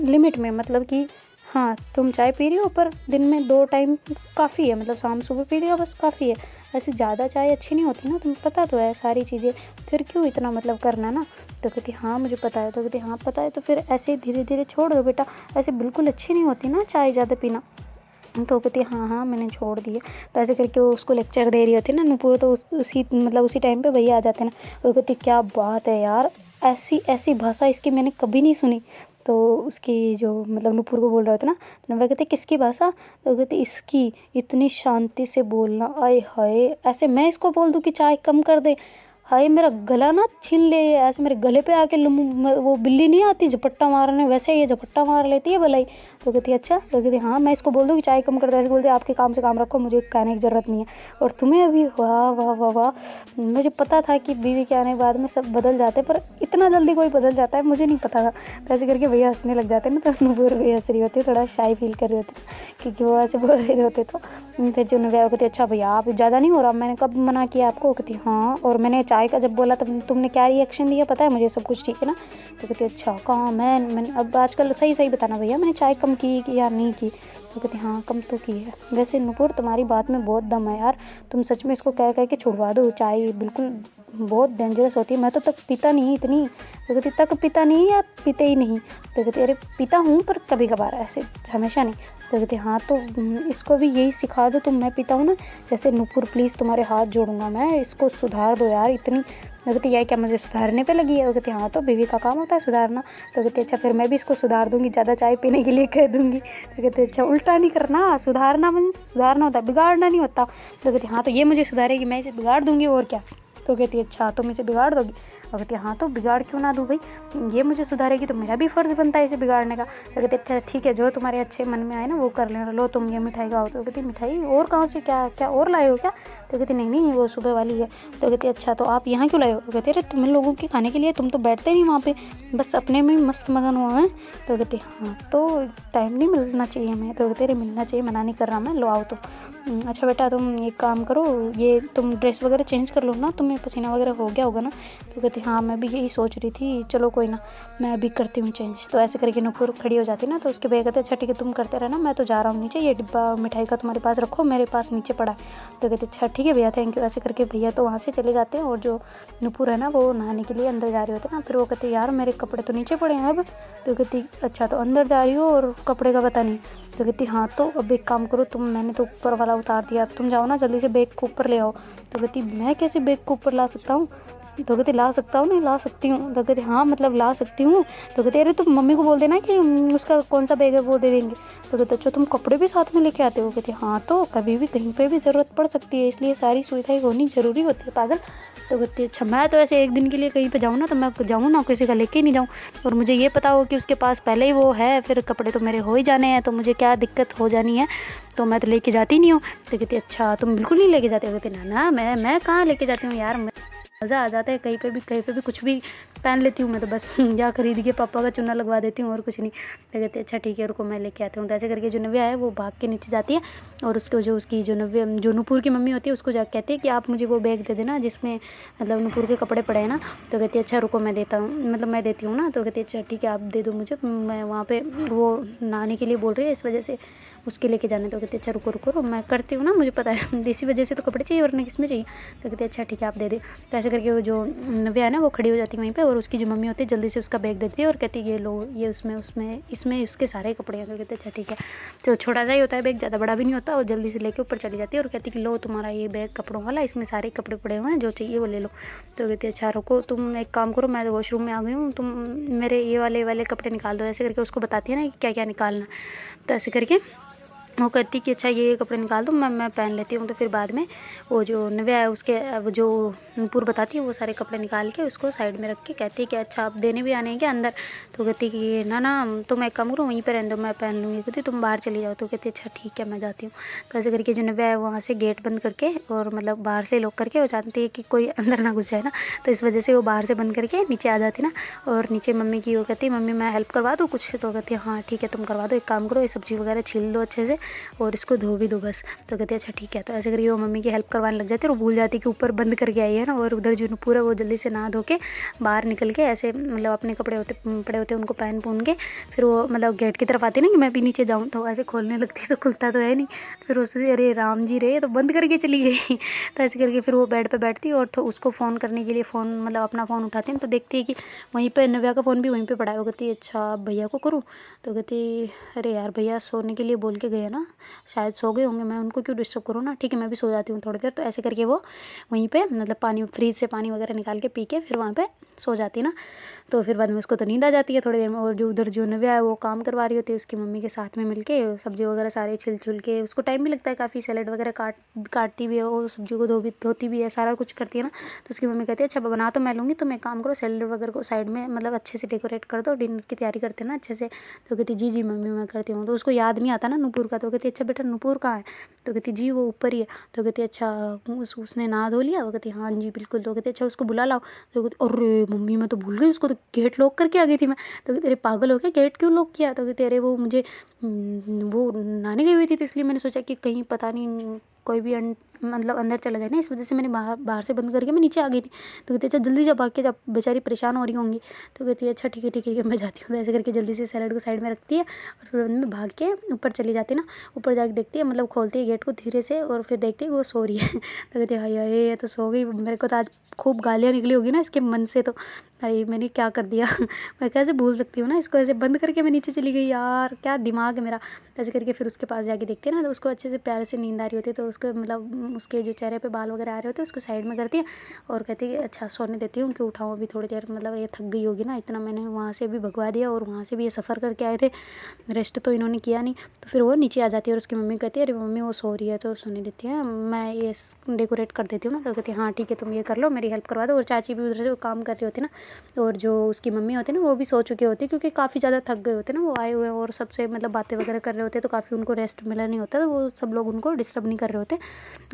लिमिट में, मतलब कि हाँ तुम चाय पी रही हो पर दिन में 2 टाइम काफ़ी है, मतलब शाम सुबह पी लिया बस काफ़ी है, ऐसे ज़्यादा चाय अच्छी नहीं होती ना, तुम्हें पता तो है सारी चीज़ें, फिर क्यों इतना मतलब करना ना। तो कहती हाँ मुझे पता है। तो कहती हाँ पता है तो फिर ऐसे धीरे धीरे छोड़ दो बेटा, ऐसे बिल्कुल अच्छी नहीं होती ना चाय ज़्यादा पीना। तो कहती हाँ हाँ मैंने छोड़ दिया। तो ऐसे करके वो उसको लेक्चर दे रही होती है ना नुपुर, तो उसी टाइम पे भैया आ जाते हैं ना। वो कहती क्या बात है यार, ऐसी ऐसी भाषा इसकी मैंने कभी नहीं सुनी। तो उसकी जो मतलब नुपुर को बोल रहा होता ना, तो नव्या कहती किसकी भाषा। तो कहती इसकी, इतनी शांति से बोलना, आए हाय ऐसे मैं इसको बोल दूँ कि चाय कम कर दे, हाय मेरा गला ना छीन ले, ऐसे मेरे गले पे आके वो बिल्ली नहीं आती झपट्टा मारने, वैसे ये झपट्टा मार लेती है भलाई। तो कहती अच्छा। तो कहती हाँ मैं इसको बोल दूँ कि चाय कम कर दे, ऐसे बोलती आपके काम से काम रखो, मुझे कहने की ज़रूरत नहीं है। और तुम्हें अभी वाह वाह वाह वाह, मुझे पता था कि बीवी के आने के बाद में सब बदल जाते, पर इतना जल्दी कोई बदल जाता है मुझे नहीं पता था। तो ऐसे करके भैया हंसने लग जाते हैं ना, तो नुपुर भी हंस रही होती है, थोड़ा शाई फील कर रही होती है क्योंकि वो ऐसे बोल रहे होते। तो फिर जो नव्या कहती अच्छा भैया आप ज़्यादा नहीं हो रहा, मैंने कब मना किया आपको। कहती हाँ और मैंने चाय चाय का जब बोला तब तुमने क्या रिएक्शन दिया पता है मुझे सब कुछ, ठीक है ना। तो कहती अच्छा कहाँ मैंने अब आजकल सही सही बताना भैया, मैंने चाय कम की कि या नहीं की। तो कहती हाँ कम तो की है। वैसे नुपुर तुम्हारी बात में बहुत दम है यार, तुम सच में इसको कह कह के छुड़वा दो, चाय बिल्कुल बहुत डेंजरस होती है, मैं तो तक पीता नहीं इतनी। तो कहती तक पीता नहीं या पीते ही नहीं। तो कहती अरे पीता हूँ पर कभी कभार, ऐसे हमेशा नहीं। तो कहती हाँ तो इसको भी यही सिखा दो तुम, मैं पीता हूँ ना जैसे। नुपुर प्लीज़ तुम्हारे हाथ जोड़ूंगा मैं, इसको सुधार दो यार इतनी। तो कहती यह क्या मुझे सुधारने पे लगी है। वो कहती हाँ तो बीवी का काम होता है सुधारना। तो कहती अच्छा फिर मैं भी इसको सुधार दूंगी, ज़्यादा चाय पीने के लिए कह दूंगी। तो कहते अच्छा उल्टा नहीं करना, सुधारना मीन्स सुधारना होता है, बिगाड़ना नहीं होता। तो कहती हाँ तो ये मुझे सुधारेगी, मैं इसे बिगाड़ दूंगी और क्या। तो कहती अच्छा तुम इसे बिगाड़ दोगी। और कहती हाँ तो बिगाड़ क्यों ना दूँ भाई, ये मुझे सुधारेगी तो मेरा भी फ़र्ज़ बनता है इसे बिगाड़ने का। तो कहती अच्छा ठीक है जो तुम्हारे अच्छे मन में आए ना वो कर लेना, लो तुम ये मिठाई खाओ। तो कहती मिठाई और कहाँ से, क्या क्या और लाए हो क्या। तो कहती नहीं नहीं वो सुबह वाली है। तो कहती अच्छा तो आप यहाँ क्यों लाए हो। तो कहते अरे तुम्हें लोगों के खाने के लिए, तुम तो बैठते नहीं वहाँ पे, बस अपने में मस्त मगन हुआ है। तो कहती हाँ तो टाइम नहीं मिलना चाहिए हमें। तो कहते अरे मिलना चाहिए, मना नहीं कर रहा मैं, लो आओ तुम। अच्छा बेटा तुम एक काम करो, ये तुम ड्रेस वगैरह चेंज कर लो ना, तुम्हें पसीना वगैरह हो गया होगा ना। तो कहती हाँ मैं भी यही सोच रही थी, चलो कोई ना मैं अभी करती हूँ चेंज। तो ऐसे करके नुपुर खड़ी हो जाती ना, तो उसके भैया कहते अच्छा ठीक है तुम करते रहना, मैं तो जा रहा हूँ नीचे, ये डिब्बा मिठाई का तुम्हारे पास रखो, मेरे पास नीचे पड़ा है। तो कहते अच्छा ठीक है भैया थैंक यू। ऐसे करके भैया तो वहाँ से चले जाते हैं, और जो नुपुर है ना वो नहाने के लिए अंदर जा रहे होते हैं ना। फिर वो कहते यार मेरे कपड़े तो नीचे पड़े हैं अब। तो कहती अच्छा तो अंदर जा रही हो और कपड़े का पता नहीं। तो कहती हाँ तो अब एक काम करो तुम, मैंने तो ऊपर वाला उतार दिया, तुम जाओ ना जल्दी से बैग को ऊपर ले आओ। तो कहती मैं कैसे बैग को ऊपर ला सकता हूँ। तो कहती ला सकता हूँ नहीं ला सकती हूँ। तो कहती हाँ मतलब ला सकती हूँ। तो कहती अरे तुम मम्मी को बोल देना कि उसका कौन सा बैग है वो दे देंगे। तो कहते अच्छा तुम कपड़े भी साथ में लेके आते हो। कहती हाँ तो कभी भी कहीं पे भी ज़रूरत पड़ सकती है, इसलिए सारी सुविधाएं होनी ज़रूरी होती है पागल। तो कहती अच्छा मैं तो ऐसे एक दिन के लिए कहीं पे जाऊँ ना तो मैं जाऊँ ना किसी का लेके नहीं जाऊँ, और मुझे ये पता हो कि उसके पास पहले ही वो है, फिर कपड़े तो मेरे हो ही जाने हैं, तो मुझे क्या दिक्कत हो जानी है, तो मैं तो लेके जाती नहीं हूँ। तो कहती अच्छा तुम बिल्कुल नहीं लेके जाते हो। कहती ना ना मैं कहाँ लेके जाती हूँ यार, मज़ा आ जाता है कहीं पे भी कुछ भी पहन लेती हूँ मैं तो, बस या खरीद के पापा का चुन्ना लगवा देती हूँ और कुछ नहीं। तो कहते अच्छा ठीक है रुको मैं लेके आती हूँ। तो ऐसे करके जो नव्या है वो भाग के नीचे जाती है, और उसको जो उसकी जो नुपुर की मम्मी होती है उसको जा कहती है कि आप मुझे वो बैग दे देना जिसमें मतलब नुपुर के कपड़े पड़े हैं ना। तो कहती है अच्छा रुको मैं देता हूँ, मतलब मैं देती हूँ ना। तो कहती है अच्छा ठीक है आप दे दो मुझे, मैं वहाँ पे वो नहाने के लिए बोल रही है इस वजह से उसके लेके जाने। तो कहती है अच्छा रुको रुको मैं करती हूँ ना, मुझे पता है इसी वजह से तो कपड़े चाहिए वरना किस में चाहिए। तो कहती है अच्छा ठीक है आप दे दे। तो ऐसे करके वो जो नव्या है ना वो खड़ी हो जाती है वहीं पे, और उसकी जो मम्मी होती है जल्दी से उसका बैग देती है और कहती है ये लो ये उसमें इसमें उसके सारे कपड़े हैं। तो कहते हैं अच्छा ठीक है। तो छोटा सा ही होता है बैग, ज़्यादा बड़ा भी नहीं होता, और जल्दी से लेके ऊपर चली जाती है और कहती है कि लो तुम्हारा ये बैग कपड़ों वाला, इसमें सारे कपड़े पड़े हुए हैं जो चाहिए वो ले लो। तो कहती है अच्छा रुको तुम एक काम करो, मैं वॉशरूम में आ गई हूँ, तुम मेरे ये वाले कपड़े निकाल दो। ऐसे करके उसको बताती है ना कि क्या क्या निकालना। तो ऐसे करके वो कहती कि अच्छा ये कपड़े निकाल दो, मैं पहन लेती हूँ। तो फिर बाद में वो जो नव्या है उसके अब जो नुपुर बताती है वो सारे कपड़े निकाल के उसको साइड में रख के कहती है कि अच्छा आप देने भी आने हैं क्या अंदर। तो कहती कि ना ना तुम एक काम करो वहीं पर रहने दो मैं पहन लूँगी। कहती तुम बाहर चली जाओ। तो कहती अच्छा ठीक है मैं जाती हूँ। तो ऐसे करके जो नव्या है वहाँ से गेट बंद करके और मतलब बाहर से लॉक करके, वो जानती है कि कोई अंदर ना घुस जाए ना, तो इस वजह से वो बाहर से बंद करके नीचे आ जाती ना। और नीचे मम्मी की वो कहती मम्मी मैं हेल्प करवा दूँ कुछ। तो कहती है हाँ ठीक है तुम करवा दो, एक काम करो ये सब्ज़ी वगैरह छील दो अच्छे से और इसको धो भी दो बस। तो कहते हैं अच्छा ठीक है। तो ऐसे करिए वो मम्मी की हेल्प करवाने लग जाती है और भूल जाती है कि ऊपर बंद करके आई है ना, और उधर जो नुपुर है वो जल्दी से नहा धो के बाहर निकल के ऐसे मतलब अपने कपड़े पड़े होते हैं उनको पहन पून के फिर वो मतलब गेट की तरफ आती है ना कि मैं भी नीचे जाऊँ, तो ऐसे खोलने लगती है तो खुलता तो है नहीं। फिर उससे अरे राम जी रे तो बंद करके चली गई। तो ऐसे करके फिर वो बेड पर बैठती है और तो उसको फ़ोन करने के लिए फ़ोन मतलब अपना फ़ोन उठाती है, तो देखती है कि वहीं पर नव्या का फ़ोन भी वहीं पर पड़ा है। वो कहती है अच्छा भैया को करूँ। तो कहती अरे यार भैया सोने के लिए बोल के गए ना, शायद सो गए होंगे, मैं उनको क्यों डिस्टर्ब करूँ ना, ठीक है मैं भी सो जाती हूँ थोड़ी देर। तो ऐसे करके वो वहीं पे मतलब पानी फ्रिज से पानी वगैरह निकाल के पी के फिर वहाँ पे सो जाती ना। तो फिर बाद में उसको तो नींद आ जाती है थोड़ी देर में, और जो उधर जो नव्या है वो काम करवा रही होती है उसकी मम्मी के साथ में मिलके, सब्जी वगैरह सारे छिल छुल के, उसको टाइम भी लगता है काफ़ी, सैलेड वगैरह काटती भी है वो, सब्जी को धोती भी है, सारा कुछ करती है ना। तो उसकी मम्मी कहती है अच्छा बना तो मैं लूँगी, तुम एक काम करो सैलेड वगैरह को साइड में मतलब अच्छे से डेकोरेट कर दो, डिनर की तैयारी करते हैं ना अच्छे से। तो कहती जी जी मम्मी मैं करती हूँ। तो उसको याद नहीं आता ना नुपुर का, तो कहती अच्छा बेटा नुपुर कहाँ है। तो कहती जी वो ऊपर ही है। तो कहती अच्छा उसने नहा धो लिया। वो कहती हाँ जी बिल्कुल। तो कहती अच्छा उसको बुला लाओ। तो कहती अरे मम्मी मैं तो भूल गई, उसको तो गेट लॉक करके आ गई थी मैं। तो कहती अरे पागल हो गया, गेट क्यों लॉक किया। तो कहती अरे वो मुझे वो नहाने गई हुई थी, तो इसलिए मैंने सोचा कि कहीं पता नहीं कोई भी मतलब अंदर चला जाए ना, इस वजह से मैंने बाहर से बंद करके मैं नीचे आ गई थी। तो कहती है अच्छा जल्दी जा भाग के, जब बेचारी परेशान हो रही होंगी। तो कहती है अच्छा ठीक है ठीक है मैं जाती हूँ। तो ऐसे करके जल्दी से सैलेड को साइड में रखती है और फिर मैं भाग के ऊपर चली जाती है ना। ऊपर जाके देखती है, मतलब खोलती है गेट को धीरे से और फिर देखती है कि वो सो रही है। तो कहती है हाय हाय ये तो सो गई। मेरे को तो आज खूब गालियाँ निकली होगी ना इसके मन से, तो भाई मैंने क्या कर दिया। मैं कैसे भूल सकती हूँ ना इसको, ऐसे बंद करके मैं नीचे चली गई, यार क्या दिमाग है मेरा। ऐसे करके फिर उसके पास जाके देखते हैं ना, तो उसको अच्छे से प्यार से नींद आ रही होती है। तो उसको मतलब उसके जो चेहरे पे बाल वगैरह आ रहे होते हैं उसको साइड में करती है और कहती है कि अच्छा सोने देती हूँ कि उठाऊँ अभी थोड़ी देर, मतलब ये थक गई होगी ना, इतना मैंने वहाँ से भी भगवा दिया और वहाँ से भी ये सफ़र करके आए थे, रेस्ट तो इन्होंने किया नहीं। तो फिर वो नीचे आ जाती है और उसकी मम्मी कहती है अरे मम्मी वो सो रही है तो सोने देती है, मैं ये डेकोरेट कर देती हूँ ना। तो कहती है हाँ ठीक है तुम ये कर लो, मेरी हेल्प करवा दो। और चाची भी उधर से काम कर रही होती है ना, और जो उसकी मम्मी होती है ना वो भी सो चुके होते हैं क्योंकि काफ़ी ज़्यादा थक गए होते हैं ना, वो आए हुए हैं और सबसे मतलब बातें वगैरह कर रहे होते हैं, तो काफ़ी उनको रेस्ट मिला नहीं होता, तो वो सब लोग उनको डिस्टर्ब नहीं कर रहे होते।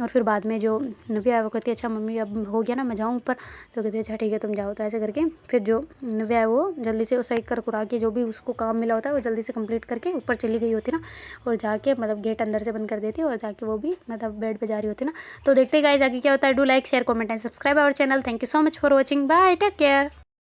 और फिर बाद में जो नव्या है वो कहती है अच्छा मम्मी अब हो गया ना मैं जाऊँ ऊपर। तो कहती है अच्छा ठीक है तुम जाओ। तो ऐसे करके फिर जो नव्या है वो जल्दी से उसे कर कुरा के जो भी उसको काम मिला होता है वो जल्दी से कंप्लीट करके ऊपर चली गई होती ना, और जाके मतलब गेट अंदर से बंद कर देती है और जाके वो भी मतलब बेड पे जा रही होती ना। तो देखते गाइस आगे क्या होता है। Do like share comment and subscribe our channel. Thank you so much for watching, bye take care.